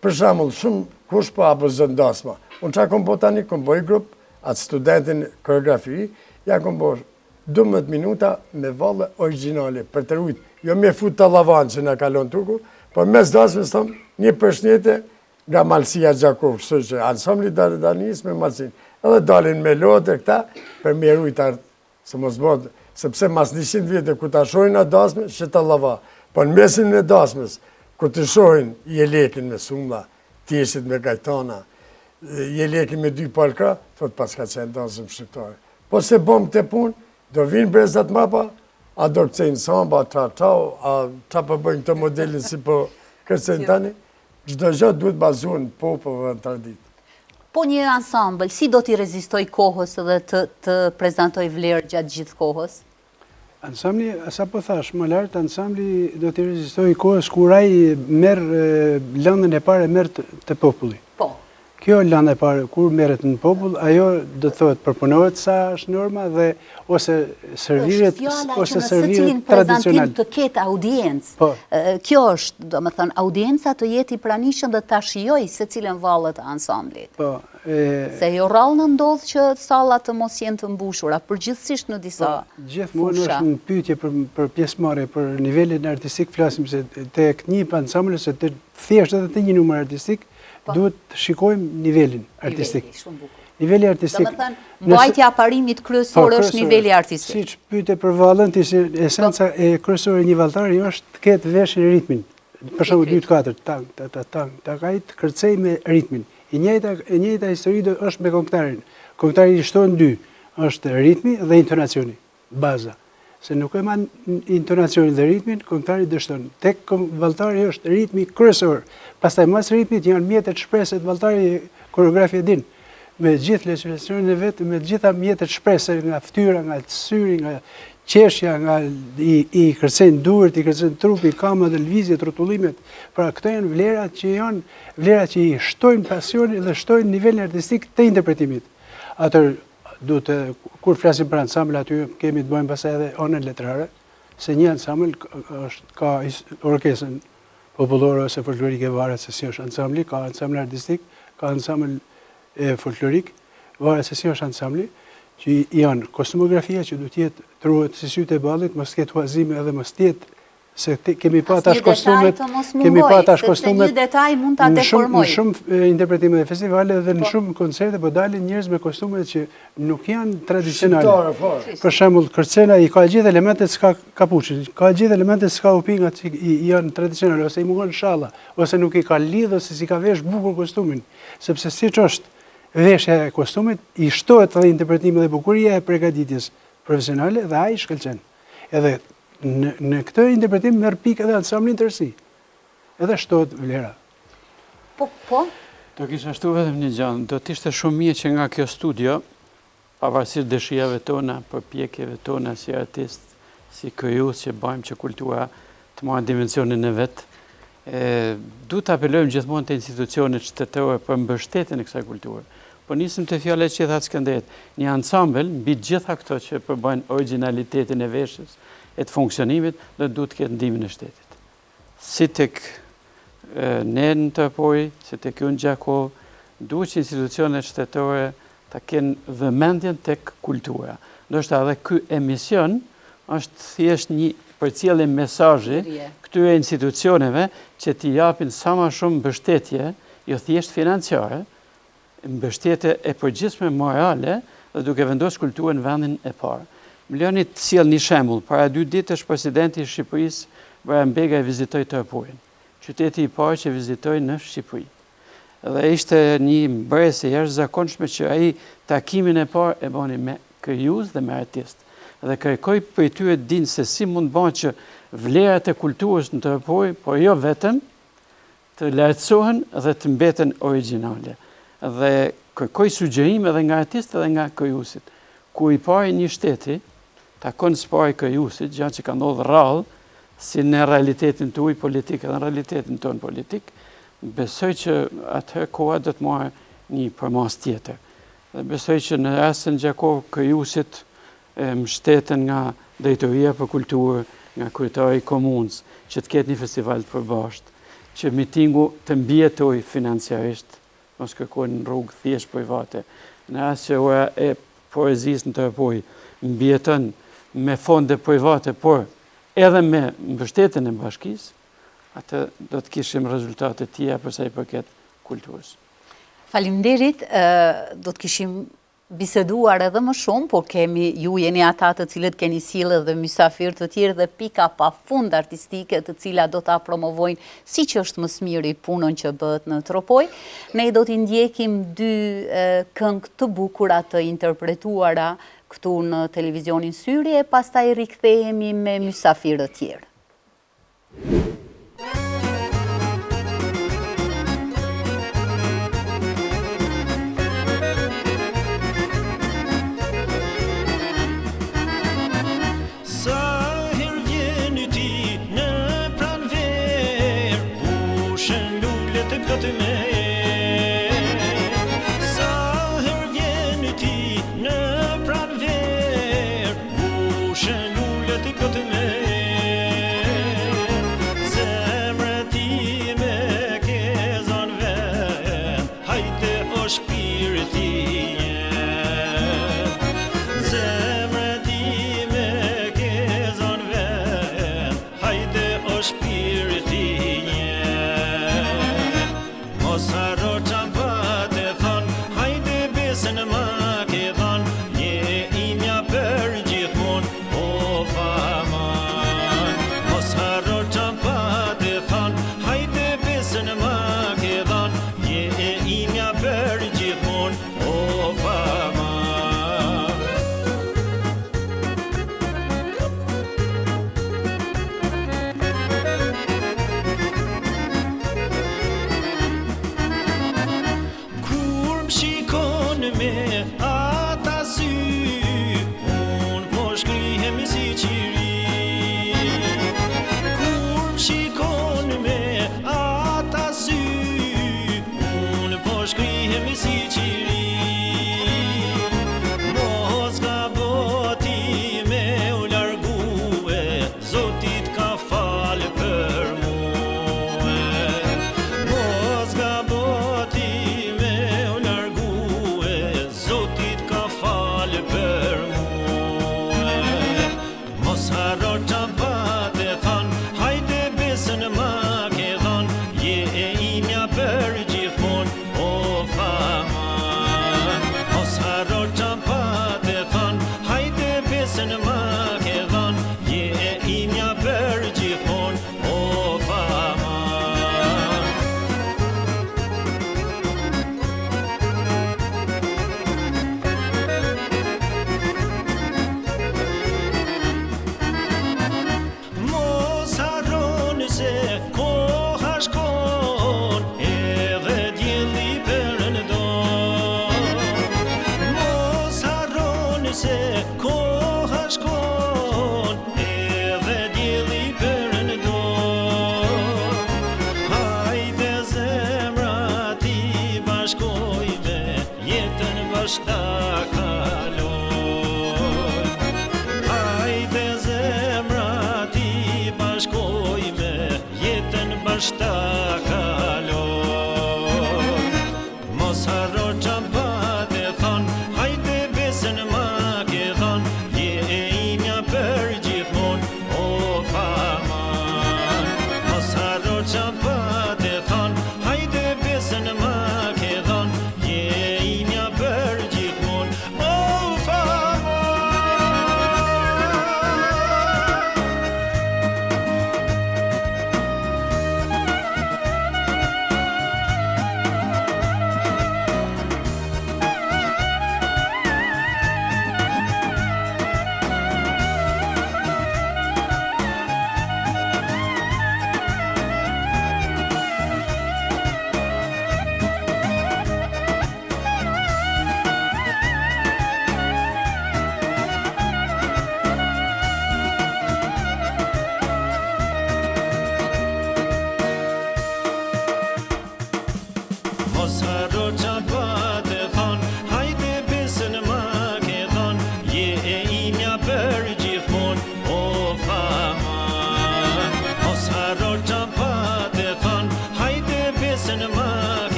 C: Për shembull, shumë kush po apo zot dasma. Unë çka kom po tani, kom bëj grup, atë studentin koreografi, ja kom bo 12 minuta me valle origjinale për të rujt. Jo me fut të lavan që na kalon tuku, por mes dasmës thom një përshëndetje nga Malësia Gjakov, kështu që ansambli Dardanis me Malësin. Edhe dalin me lotë këta për me rujtar, se mos bëhet, sepse mas 100 vite ku ta shohin atë dasmë, që ta lava. Po në mesin e dasmës, ku të shohin i e lekin me sumla, tjeshit me gajtana, je leki me 2 palka, thot pas ka qenë dansëm shqiptare. Po se bom të punë, do vinë brezat mapa, a do këcejnë samba, a ta përbëjnë të modelin si po kërcejnë tani, çdo gjë duhet bazuar në popull dhe në traditë.
A: Po një ansambël, si do t'i rezistoj kohës dhe të prezentoj vlerë gjatë gjithë kohës?
D: Ansambli, sa po thash, më lartë, ansambli do t'i rezistoj kohës kur ai merr lëndën e parë merr të populli.
A: Po.
D: Kjo lëndë e parë, kur merret në popull, ajo do të thotë përpunohet sa është norma dhe ose serviret tradicional.
A: Prezentim të ketë audiencë.
D: Po.
A: Kjo është, do më thënë, audienca të jeti pranishëm dhe ta shijoj se cilën valët e ansamblit.
D: Po.
A: Se jo rrallë në ndodhë që sallat të mos jenë të mbushura, përgjithsisht në disa fusha.
D: Gjithmonë është një pyetje për pjesëmarrje, për nivelin artistik, flasim se tek një ansambël se të thjesht edhe të një numër artistik, duhet të shikojmë nivelin artistik. Niveli artistik.
A: Do më thënë, mbajtja parimit kryesor është niveli artistik.
D: Siç pyete për vallën, esenca e kryesore e një valltari është të ketë veshin e ritmin. Për shembull 2-4, tang, ta kajt kërcej me ritmin. E njëjta histori është me këngëtarin. Këngëtari i shton 2, është ritmi dhe intonacioni, baza. Se nuk e man intonacionin dhe ritmin, këngëtari dështon. Tek valltari është ritmi kryesor. Pastaj mas ritmit janë mjetet shpresë të valltari, koreografi e din. Me gjithë legislacionin e vetë, me gjitha mjetet shpresë nga fytyra, nga syri, nga qeshja, nga i kërcen duart, i kërcen trupi, kama dhe lëvizjet, rrotullimet. Pra këto janë vlerat që i shtojnë pasionin dhe shtojnë nivelin artistik të interpretimit. Atër kur flasim për ansambl, aty kemi të bëjmë pasaj edhe onën letrare, se një ansambl ka orkesën popullore ose folklorike varet se si është ansambli, ka ansambl artistik, ka ansambl folklorik, varet se si është ansambli, që janë kostumografia që du tjetë truhet si sytë e ballit, mos tjetë huazime edhe mos tjetë, se kemi pa tash kostumet,
A: një detaj mund ta deformoj.
D: Në shumë interpretime dhe festivale dhe në shumë koncerte po dalin njerëz me kostume që nuk janë tradicionale. Për shembull, kërcena i ka gjithë elementet s'ka kapuçin, ka gjithë elementet s'ka upingat që janë tradicionale ose i mungon shalla, ose nuk i ka lidh ose si ka vesh bukur kostumin, sepse siç është veshja e kostumit i shtohet edhe interpretimi dhe bukuria e përgatitjes profesionale dhe ai shkëlqen. Edhe në këtë interpretim merr pikë edhe ansambli tërësi. Edhe shtohet vlera.
A: Po.
B: Do kisha shtu vetëm një gjë, do të ishte shumë mirë që nga kjo studio, pavarësisht dëshirave tona, përpjekjeve tona si artist, si krijues që bëjmë që kultura të marrë dimensionin e vet, duhet të apelojmë gjithmonë te institucionet shtetërore për mbështetjen e kësaj kulture. Po nisim te fjalet që tha Skënderit, një ansambël mbi gjitha këto që përbëjnë origjinalitetin e veshjes, e të funksionimit, dhe duhet të ketë ndihmën e shtetit. Si tek ne në Tërpoj, si tek ju në Gjakov, duhet që institucionet shtetërore ta kenë vëmendjen tek kultura. Ndoshta edhe ky emision është thjesht një përcjellje mesazhi këtyre institucioneve që t'i japin sa më shumë mbështetje, jo thjesht financiare, mbështetje e përgjithshme morale dhe duke vendosur kulturën në vendin e parë. Më lejoni të sjell një shembull. Para 2 ditësh presidenti i Shqipërisë, Bayram Bega, e vizitoi Tërpojën, qyteti i parë që vizitoi në Shqipëri. Dhe ishte një mbërësie jashtëzakonshme që ai takimin e parë e bani me krijues dhe me artist. Dhe kërkoi prej tyre të dinë se si mund bëhet që vlerat e kulturës në Tërpojë, por jo vetëm, të lartësohen dhe të mbeten origjinale. Dhe kërkoi sugjerime edhe nga artistët edhe nga krijuesit. Ku i pari një shteti takon së pari krijuesit, gjë që ka ndodhur rrallë, si në realitetin tuaj politik edhe në realitetin tonë politik, besoj që atëherë koha do të marrë një përmas tjetër. Dhe besoj që në rastin Gjakov krijuesit mbështeten nga drejtoria për kulturë, nga kryetari i komunës, që të ketë një festival të përbashkët, që mitingu të mbijetojë financiarisht, mos kërkojnë në rrugë thjesht private. Në rast që ora e poezisë në Tërpoj mbjeton me fonde private, por edhe me mbështetjen e bashkisë, atë do të kishim rezultate tjera për sa i përket kulturës.
A: Faleminderit, do të kishim biseduar edhe më shumë, por ju jeni ata të cilët keni sjellë dhe mysafir të tjerë dhe pika pafund artistike të cilat do ta promovojnë siç është më së miri punën që bëhet në Tropoj. Ne do t'i ndjekim 2 këngë të bukura të interpretuara këtu në televizionin Syri e pastaj rikthehemi me mysafirë të tjerë.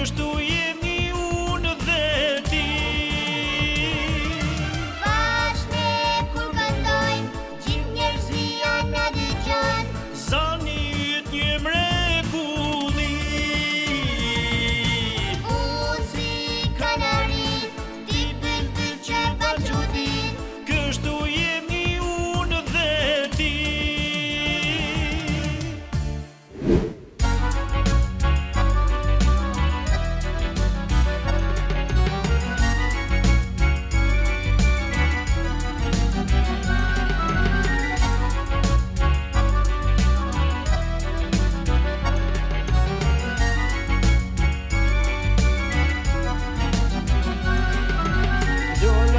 E: kështu jemi unë dhe ti.
F: Bashkë kur këndojmë, gjithë njerëzia na dëgjon.
E: Zani yt një mrekulli.
F: Unë si kanari, ti bëllë që bërgjudi.
E: Kështu jemi unë dhe ti.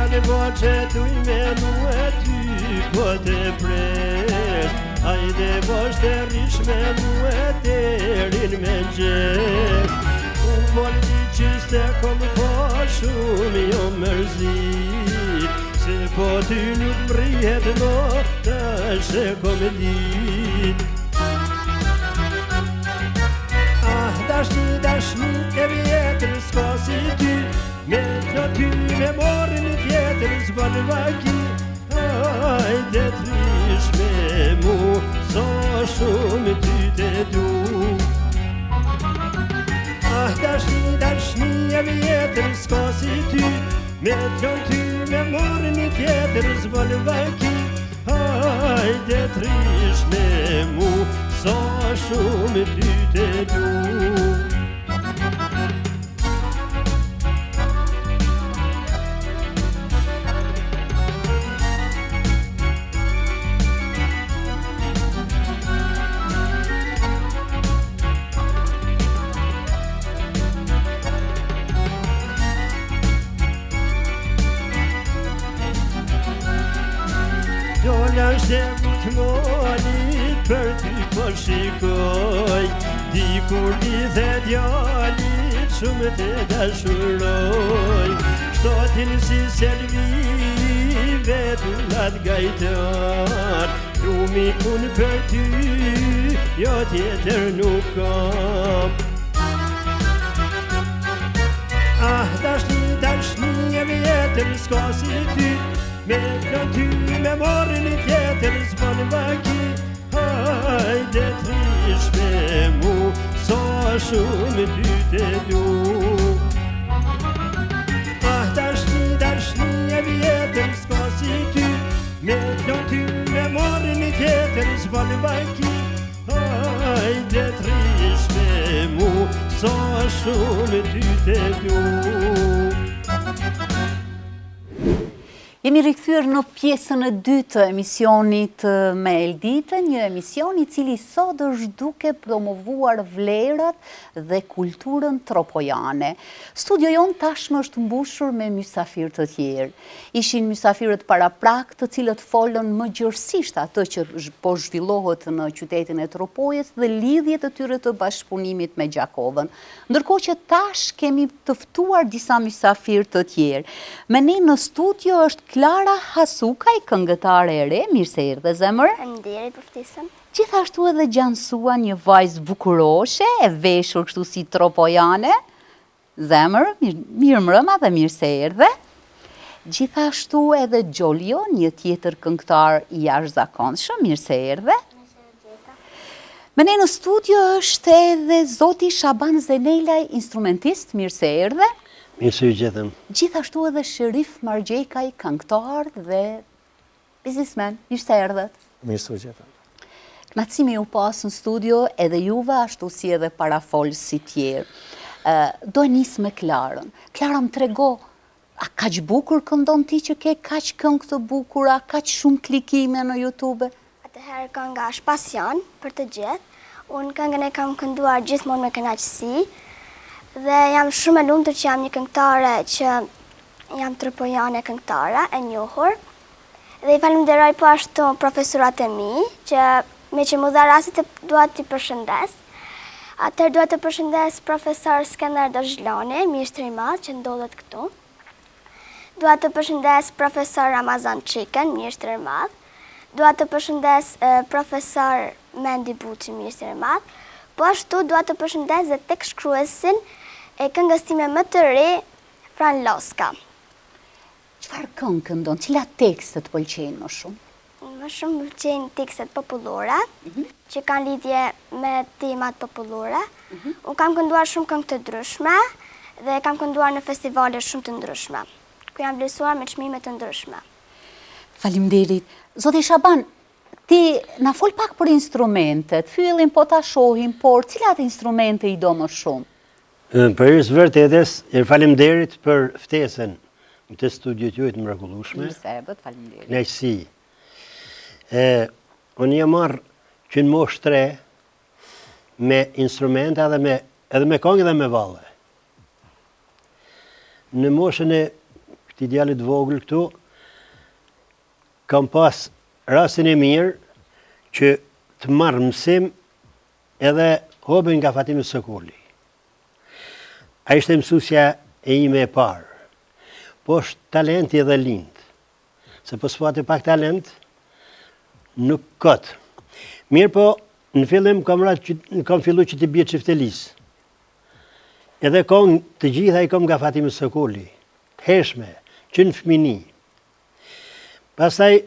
E: Në boqe tu i menu e ty po të pres. Hajde bosh të rish menu e terin me gjes. Unë voldi qiste kom po shumë jo mërzit. Se po ty nuk mrihet no të shë kom dit. Ah, dashni e vjetër s'ka si ty. Me të ty me morën i tjetër s'banë vaki. Hajde trish me mu, so shumë ty të du. Ah, dashni e vjetër s'ka si ty. Me të ty me morën i tjetër s'banë vaki. Hajde trish me mu, so shumë ty të du. Shte butë molit për ty po shikoj. Dikur i dhe djallit shumë të dashuroj. Shtotin si selvi vetullat gajtar. Lumi unë për ty, jo tjetër nuk kam. Ah, dashni e vjetër s'ka si ty. Me të ty me morën i tjetër s'banë vaki. Hajde trish me mu, so shumë ty të du. Ah, dashni e vjetër s'ka si ty. Me të ty me morën i tjetër s'banë vaki. Hajde trish me mu, so shumë ty të du.
A: Jemi rikthyer në pjesën e dytë të emisionit me Elditën, një emision i cili sot është duke promovuar vlerat dhe kulturën tropojane. Studio jon tashmë është mbushur me mysafirë të tjerë. Ishin mysafirët paraprak, të cilët folën më gjërësisht atë që po zhvillohet në qytetin e Tropojës dhe lidhjet e tyre të bashkëpunimit me Gjakovën. Ndërkohë që tash kemi të ftuar disa mysafirë të tjerë. Me ne në studio është Klara Hasukaj, këngëtare e re, mirë se erdhe zemër.
F: Faleminderit për ftesën.
A: Gjithashtu edhe Gjansua, një vajzë bukuroshe, e veshur kështu si tropojane. Zemër, mirë mbrëma dhe mirë se erdhe. Gjithashtu edhe Gjolio, një tjetër këngëtar i jashtëzakonshëm, mirë se erdhe. Me ne në studio është edhe zoti Shaban Zenelaj, instrumentist, mirë se erdhe.
G: Mirë se ju gjetëm.
A: Gjithashtu edhe Sherif Margjekaj, këngëtar dhe biznismen, mirë se erdhet.
G: Mirë se ju gjetëm.
A: Knacimi ju pas në studio edhe juve, ashtu si edhe parafolës si tjerë. Do e nisë me Klarën. Klara më trego, a kaq bukur këndon ti që ke kaq këngë të bukura, kaq shumë klikime në YouTube?
F: Atëherë kënga është pasion për të gjithë. Unë këngën e kam kënduar gjithmonë me kënaqësi. Dhe jam shumë e lumtur që jam një këngëtare që jam tropojane këngëtare e njohur. Dhe i falenderoj po ashtu profesorat e mi, që me që mu dha rastit dua t'i përshëndes. Atëherë dua të përshëndes profesor Skënder Dozhlani, ministri i madh që ndodhet këtu. Dua të përshëndes profesor Ramazan Çikën, ministri i madh. Dua të përshëndes profesor Mendi Buçi, ministri i madh. Po ashtu dua të përshëndes dhe tek shkruesin e këngës time më të re, Fran Loska.
A: Çfarë këngë këndon? Cilat tekste të pëlqejnë më shumë?
F: Më shumë më pëlqejnë tekstet popullore, që kanë lidhje me temat popullore. Unë kam kënduar shumë këngë të ndryshme dhe kam kënduar në festivale shumë të ndryshme, ku jam vlerësuar me çmime të ndryshme.
A: Faleminderit. Zoti Shaban, ti na fol pak për instrumentet. Fyllin po ta shohim, por cilat instrumente i do më shumë?
G: Për hir të vërtetës, ju faleminderit për ftesën në të studiot juaj të mrekullueshme.
A: Mirësebët, faleminderit.
G: Kënaqësi. Unë jam marrë që në moshë 3 me instrumenta edhe me këngë dhe me valle. Në moshën e këtij djalit vogël këtu, kam pas rastin e mirë që të marrë mësim edhe hobin nga Fatimi Sokoli. A ishte mësuesja e ime e parë, po është talenti edhe lind, se po s'pati pak talent, nuk këtë. Mirë po, në fillim kam fillu që t'i bje çiftelis. Edhe këngë të gjitha i kam nga Fatimi Sokoli, heshme, që në fëmini. Pastaj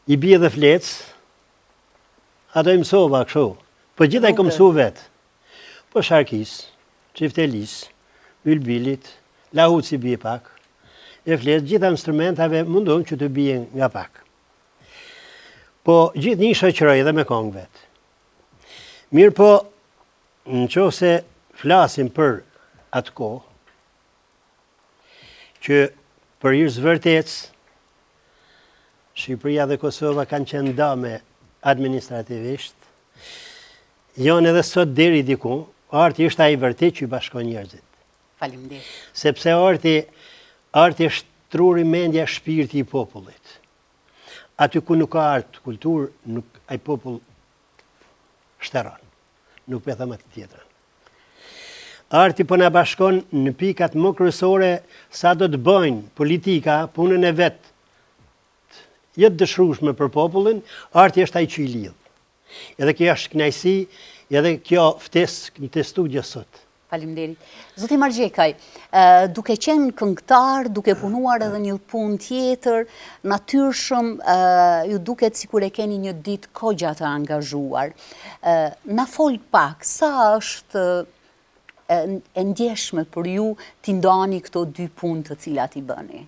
G: i bje dhe flecë, ato i mësova kështu, po gjitha i kam mësu vetë. Po sharkis, çiftelis, bylbilit, lahuci bje pak, e flecë, gjitha instrumentave mundon që të bje nga pak. Po gjithë një shoqëroj edhe me këngë vetë. Mirë po, në qoftë se flasim për atë kohë, që për hir të vërtetës, Shqipëria dhe Kosova kanë qenë ndame administrativisht, janë edhe sot deri diku, arti është ai vërtet që i bashkon njerëzit.
A: Faleminderit.
G: Sepse arti është truri mendja shpirti i popullit. Aty ku nuk ka art, kulturë, ai popull shteron. Nuk po them atë tjetrën. Arti po na bashkon në pikat më kryesore sa do të bëjnë politika punën e vet. Jetë dëshrueshme për popullin, arti është ai që i lidh. Edhe kjo është kënaqësi, edhe kjo ftesë në të studio sot.
A: Faleminderit. Zoti Margjekaj, duke qenë këngëtar, duke punuar edhe një punë tjetër, natyrshëm, ju duket sikur e keni një ditë kogja të angazhuar. Na fol pak, sa është e ndjeshme për ju t'i ndani këto dy punë të cilat i bëni?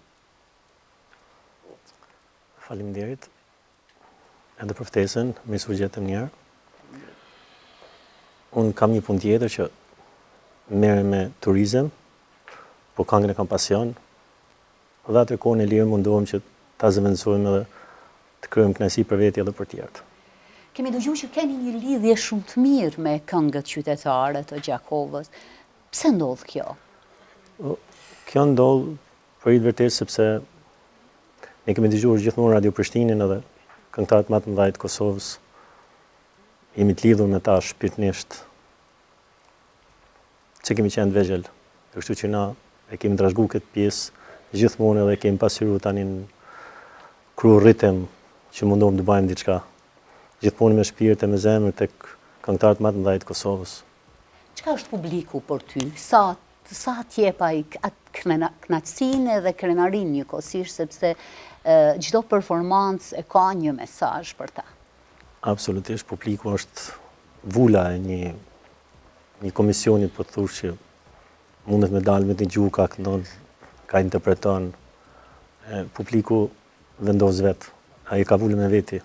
H: Faleminderit. Edhe për ftesën, mirë se u gjetëm një herë. Unë kam një punë tjetër që merrem me turizëm, po këngën e kam pasion, dhe atë kohën e lirë mundohem që ta zëvendësojmë edhe të krijojmë kënaqësi për veti edhe për tjerët.
A: Kemi dëgjuar që keni një lidhje shumë të mirë me këngët qytetare të Gjakovës. Pse ndodh kjo?
H: Kjo ndodh për i vërtetë sepse ne kemi dëgjuar gjithmonë Radio Prishtinën edhe këngëtarët më të mëdhenj të Kosovës. Jemi të lidhur me ta shpirtërisht, që kemi qenë të vegjël. Kështu që na e kemi trashëguar këtë pjesë gjithmonë edhe kemi pasur tani në kru ritëm që mundohem të bëjmë diçka. Gjithmonë me shpirt e me zemër tek këngëtarët më të mëdhenj të Kosovës.
A: Çka është publiku për ty? Sa t'jep ai atë kënaqësinë dhe krenarinë njëkohësisht, sepse çdo performancë e ka një mesazh për ta.
H: Absolutisht, publiku është vula e një komisioni, po të thush që mundet me dalë me një gjuhë, ka këndon, ka interpreton. Publiku vendos vetë, ai ka vulën e veti.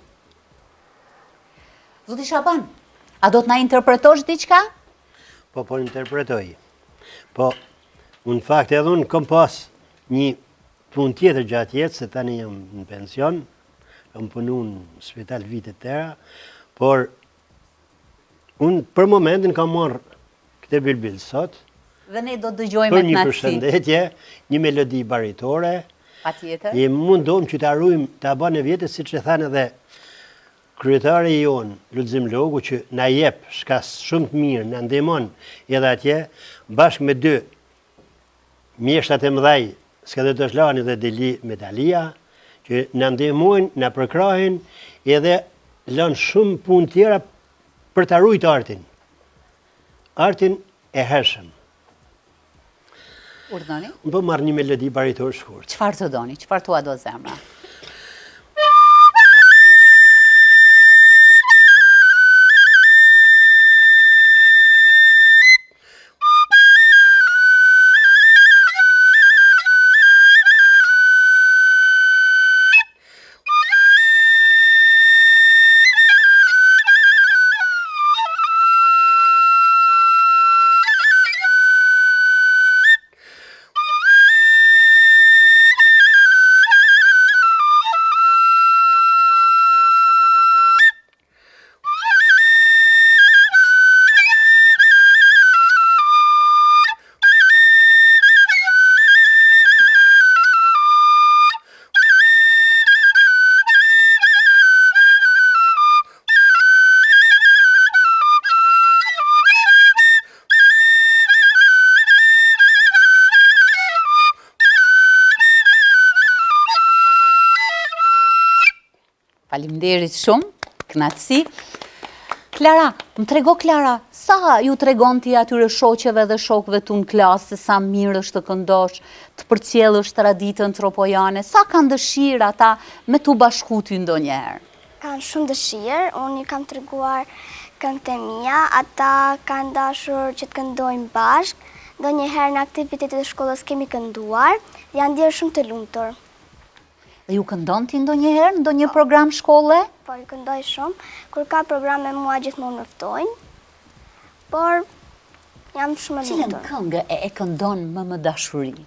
A: Zoti Shaban, a do të na interpretosh diçka?
G: Po interpretoj. Po, në fakt edhe unë kam pas një punë tjetër gjatë jetës, se tani jam në pension, kam punu në spital vitet tëra, por unë për momentin kam marrë këtë bylbil sot,
A: Dhe ne do të dëgjojmë
G: për
A: me
G: një
A: kënaqësi.
G: përshëndetje, një melodi baritore,
A: Patjetër.
G: e mundom që të arrujmë të abane vjetës, si që thanë edhe kryetari jonë, Lulzim Logu, që na jep shkas shumë të mirë, na ndihmon edhe atje, bashkë me dy mjeshtat e mëdhej, Skadet Toshlani dhe Deli Metalia, që na ndihmojnë, na përkrahin, edhe lënë shumë punë tjera për të arrujt artin. Artin e hershëm.
A: Urdhoni?
G: Unë po marrë një melodi baritor shkurt.
A: Çfarë të doni? Çfarë tua do zemra? Faleminderit shumë, kënaqësi. Klara, më trego Klara, sa ju tregon ti atyre shoqeve dhe shokëve tu në klasë se sa mirë është të këndosh, të përcjellësh traditën tropojane, sa kanë dëshirë ata me t'u bashku ty ndonjëherë?
F: Kanë shumë dëshirë, unë i kam treguar këngët e mia, ata kanë dashur që të këndojmë bashkë, ndonjëherë në aktivitetet e shkollës kemi kënduar, janë ndjerë shumë të lumtur.
A: Dhe ju këndon ti ndonjëherë, ndonjë program shkolle?
F: Po, i këndoj shumë. Kur ka programe mua gjithmonë më ftojnë, por jam shumë e
A: Cilën
F: lumtur.
A: këngë e këndon më dashuri?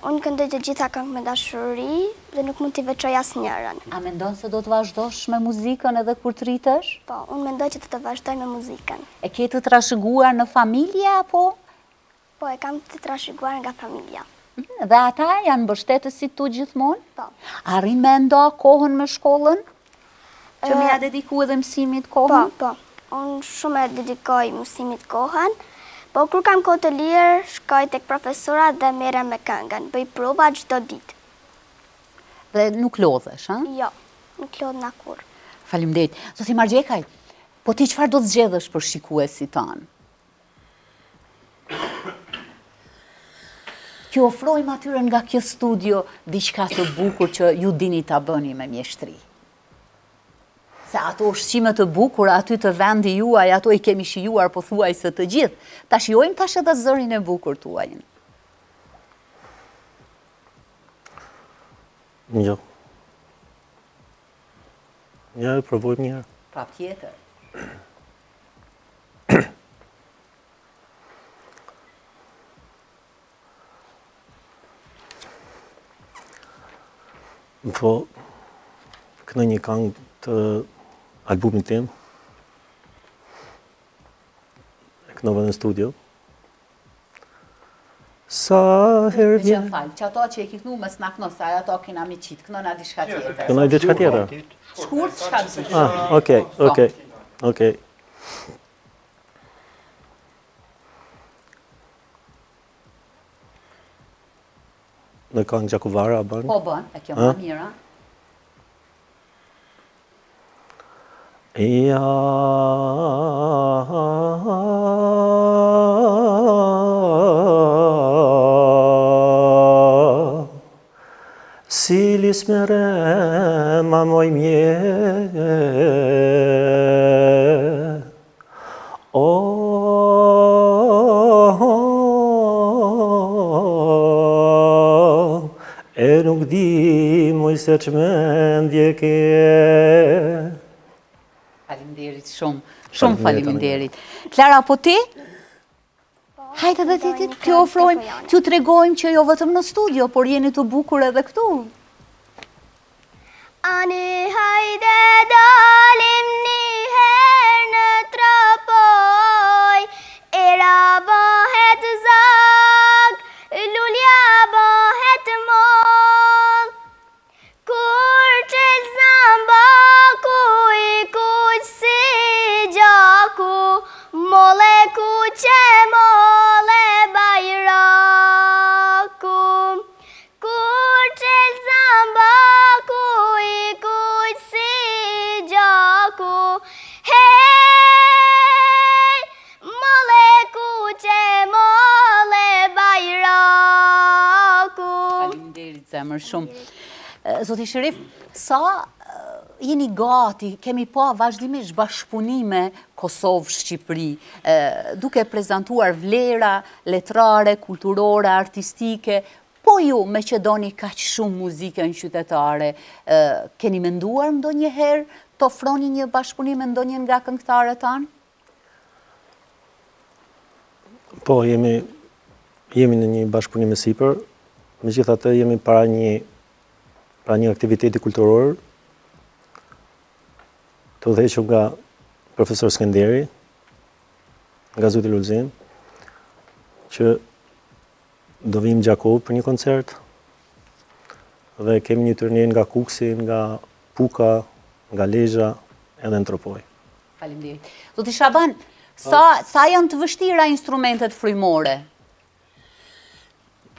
F: Unë këndoj të gjitha këngë me dashuri dhe nuk mund t'i veçoj asnjërin.
A: A mendon se do të vazhdosh me muzikën edhe kur të rritesh?
F: Po, unë mendoj që të vazhdoj me muzikën.
A: E ke të trashëguar në familje apo?
F: Po, e kam të trashëguar nga familja.
A: Dhe ata janë mbështetësit tu gjithmonë?
F: Po.
A: Arrin me nda kohën me shkollën? Që me ja dediku edhe mësimit kohën?
F: Po. Unë shumë e dedikoj mësimit kohën, po kur kam kohë të lirë, shkoj tek profesorat dhe merrem me këngën. Bëj prova çdo ditë.
A: Dhe nuk lodhesh, ha?
F: Jo, nuk lodhna kur.
A: Faleminderit. Zoti Margjekaj, po ti çfarë do të zgjedhësh për shikuesit tanë? Që ofrojmë atyre nga kjo studio diçka të bukur që ju dini ta bëni me mjeshtri. Se ato ushqime të bukura aty të vendi juaj, ato i kemi shijuar pothuajse të gjithë. Ta shijojmë tash edhe zërin e bukur tuajin.
H: Jo. Ja, e provojmë një herë.
A: Patjetër.
H: Po, këndoj një këngë të albumit tim. E këndova në studio. Sa herë
A: Me
H: vjen...
A: që falë, që ato që e ki kënu më s'nakno, sa ato kina mi qitë, këno na diçka tjetër.
H: Këndoj diçka tjetër.
A: Shkurt, çka të zë?
H: Okej. Në këngë Gjakuvara, a bën?
A: Po bën, e kjo më mira.
H: Ja, silis me rema moj mje, e nuk di moj se që me ndjeke.
A: Faleminderit shumë faleminderit. Klara, po ti? Hajde dhe ti t'ju ofrojmë, t'ju tregojmë që jo vetëm në studio, por jeni të bukur edhe këtu.
F: Ani hajde dalim një herë në Tropoj, era bëhet zag, lulja bëhet moll. Kur qel zambaku i kuq si gjaku, mole kuqe mole bajraku. Kur qel zambaku i kuq si gjaku,
A: femër shumë. Zoti Sherif, sa jeni gati, kemi pa vazhdimisht bashkëpunime Kosovë-Shqipëri, duke prezentuar vlera letrare, kulturore, artistike, po ju me që doni kaq shumë muzikën qytetare, keni menduar ndonjëherë të ofroni një bashkëpunim me ndonjë nga këngëtarët tanë?
H: Po, jemi në një bashkëpunim me sipër, megjithatë jemi para një aktiviteti kulturor të udhëhequr nga profesor Skenderi, nga zoti Lulzim, që do vim Gjakov për një koncert dhe kemi një turne nga Kuksi, nga Puka, nga Lezhë edhe në Tropoj.
A: Faleminderit. Zoti Shaban, sa janë të vështira instrumentet frymore?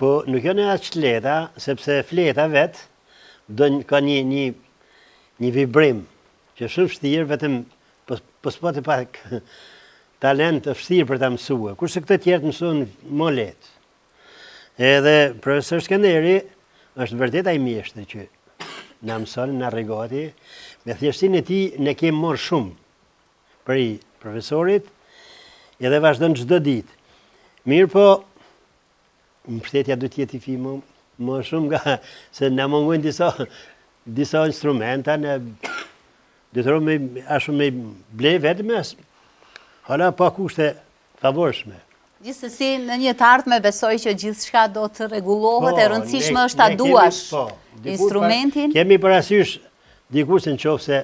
G: Po nuk janë aq të lehta, sepse fleta vetë ka një vibrim që shumë vështirë, vetëm po s'po të pak talent të vështirë për ta mësuar, kurse këto tjerë mësohen më lehtë. Edhe profesor Skenderi është vërtet ai mjeshtri që na mëson, na rregoti, me thjeshtësinë e tij ne kemi marrë shumë për profesorit, edhe vazhdon çdo ditë. Mirë po, mbështetja duhet të jetë i fimë më shumë nga se na mungojnë disa instrumenta, ne detyrojmë ashtu me ble vetëm hala pa kushte favorshme.
A: Gjithsesi, në një të ardhme besoj që gjithçka do të rregullohet, e rëndësishme është ta duash instrumentin.
G: Kemi parasysh dikur se nëse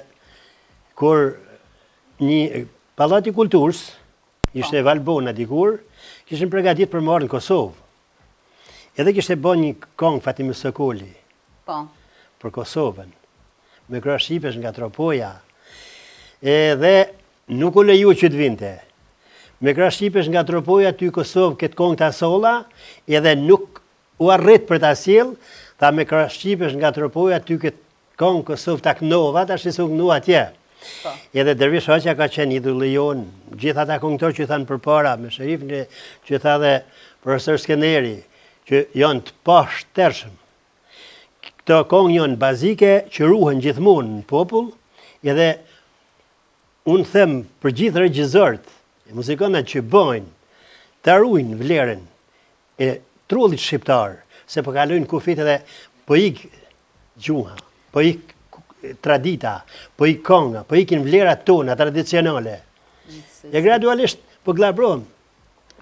G: kur një pallati kulturës ishte Valbona dikur, kishin përgatitur për marrë në Kosovë. Edhe kishte bën një këngë Fatime Sokoli.
A: Po.
G: Për Kosovën, me krah shqipesh nga Tropoja. Edhe nuk u leju që të vinte. Me krah shqipesh nga Tropoja ty Kosovë këtë këngë ta solla, edhe nuk u arrit për ta sjell, tha me krah shqipesh nga Tropoja ty këtë këngë Kosovë ta kënova, tash s'u kënua atje. Edhe Dervish Hoxha ka qenë idulli jon, gjithë ata këngëtorë që thanë përpara, me Sherifin që tha dhe profesor Skenderi, që janë të pashtershëm. Këto këngë janë bazike që ruhen gjithmonë në popull, edhe unë them për gjithë regjisorët e muzikanët që bëjnë të ruajnë vlerën e trullit shqiptar, se po kalojnë kufit edhe po ik gjuha, po ik tradita, po ik kënga, po ikin vlerat tona tradicionale. E gradualisht po glabrohen.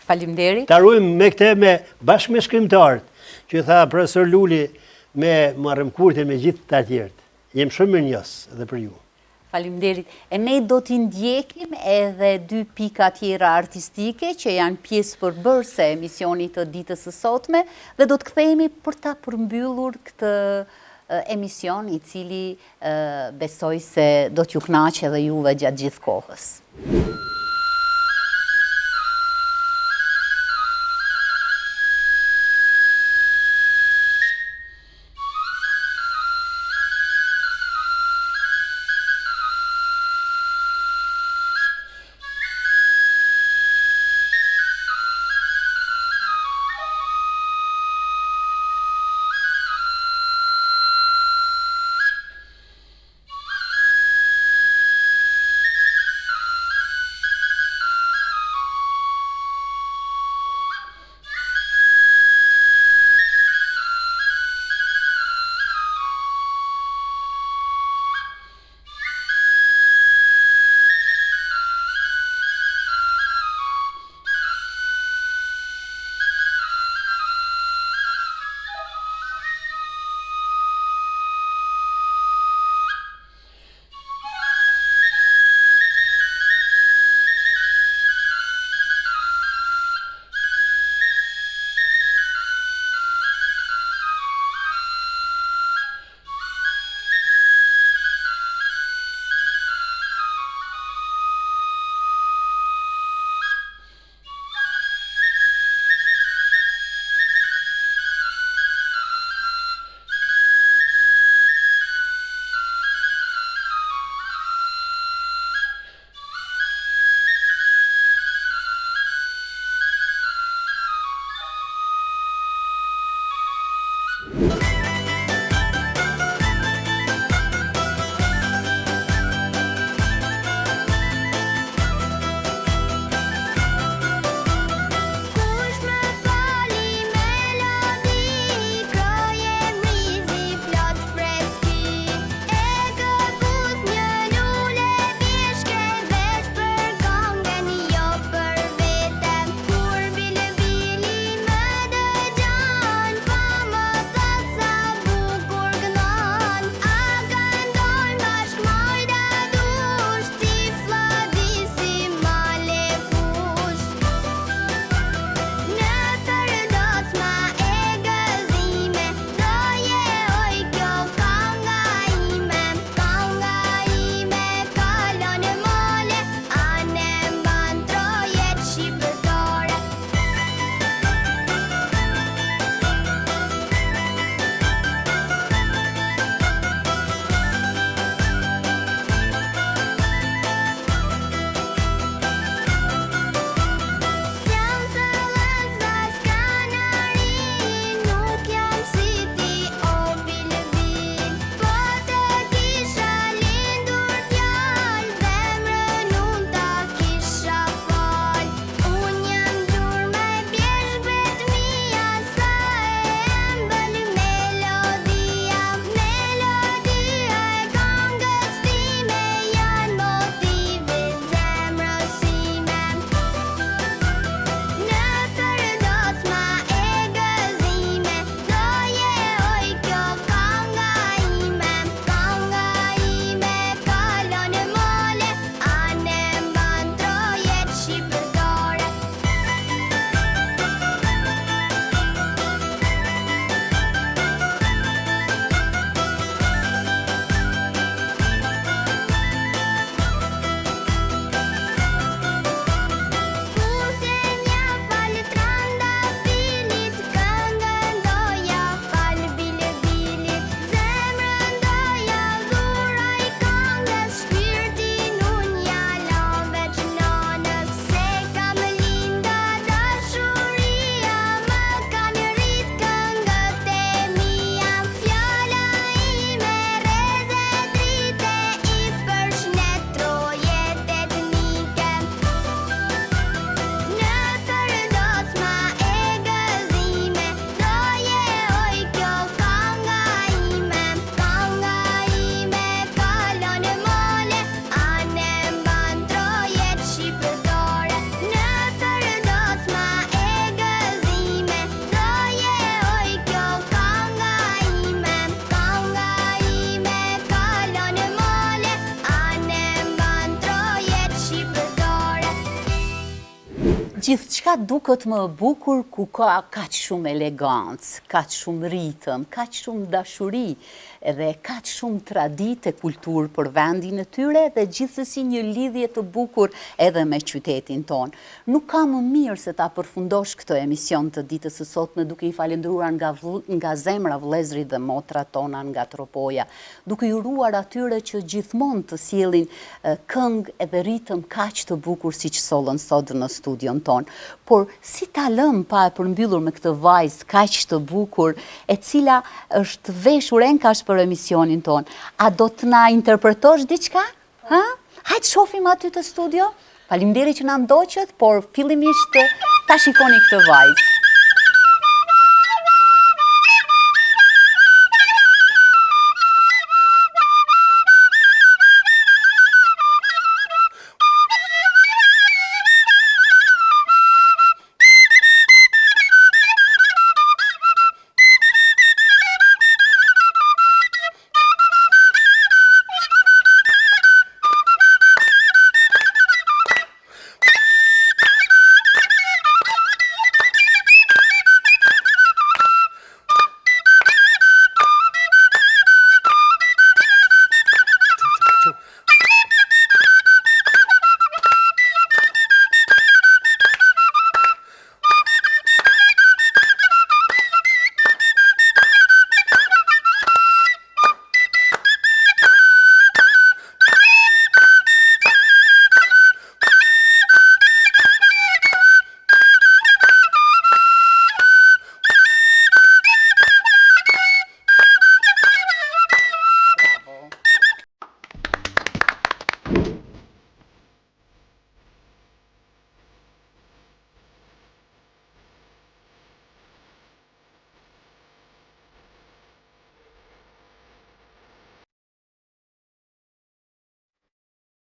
A: Faleminderit.
G: Ta ruajmë me këtë bashkë me shkrimtarët, që tha profesor Luli me Muharrem Kurtin me gjithë të tjerët. Jem shumë mirënjohës edhe për ju.
A: Faleminderit. E ne do t'i ndjekim edhe 2 pika tjera artistike që janë pjesë përbërëse e emisionit të ditës së sotme dhe do të kthehemi për ta përmbyllur këtë emision i cili besoj se do t'ju kënaqë edhe juve gjatë gjithë kohës. gjithë qka duket më bukur ku ka kaq shumë elegancë, kaq shumë ritëm, kaq shumë dashuri, edhe kaq shumë traditë e kulturë për vendin e tyre dhe gjithsesi një lidhje të bukur edhe me qytetin tonë. Nuk ka më mirë se ta përfundosh këtë emision të ditës së sotme duke i falendruar nga zemra vëllezërit dhe motrat tona nga Tropoja, duke i uruar atyre që gjithmonë të sjellin këngë edhe ritëm kaq të bukur siç sollën sot në studion tonë. Por si ta lëm pa e përmbyllur me këtë vajzë kaq të bukur, e cila është veshur enkash për emisionin tonë. A do të na interpretosh diçka? Ha? Hajtë shofim aty të studio. Faleminderit që na ndoqët, por fillimisht ta shikoni këtë vajzë.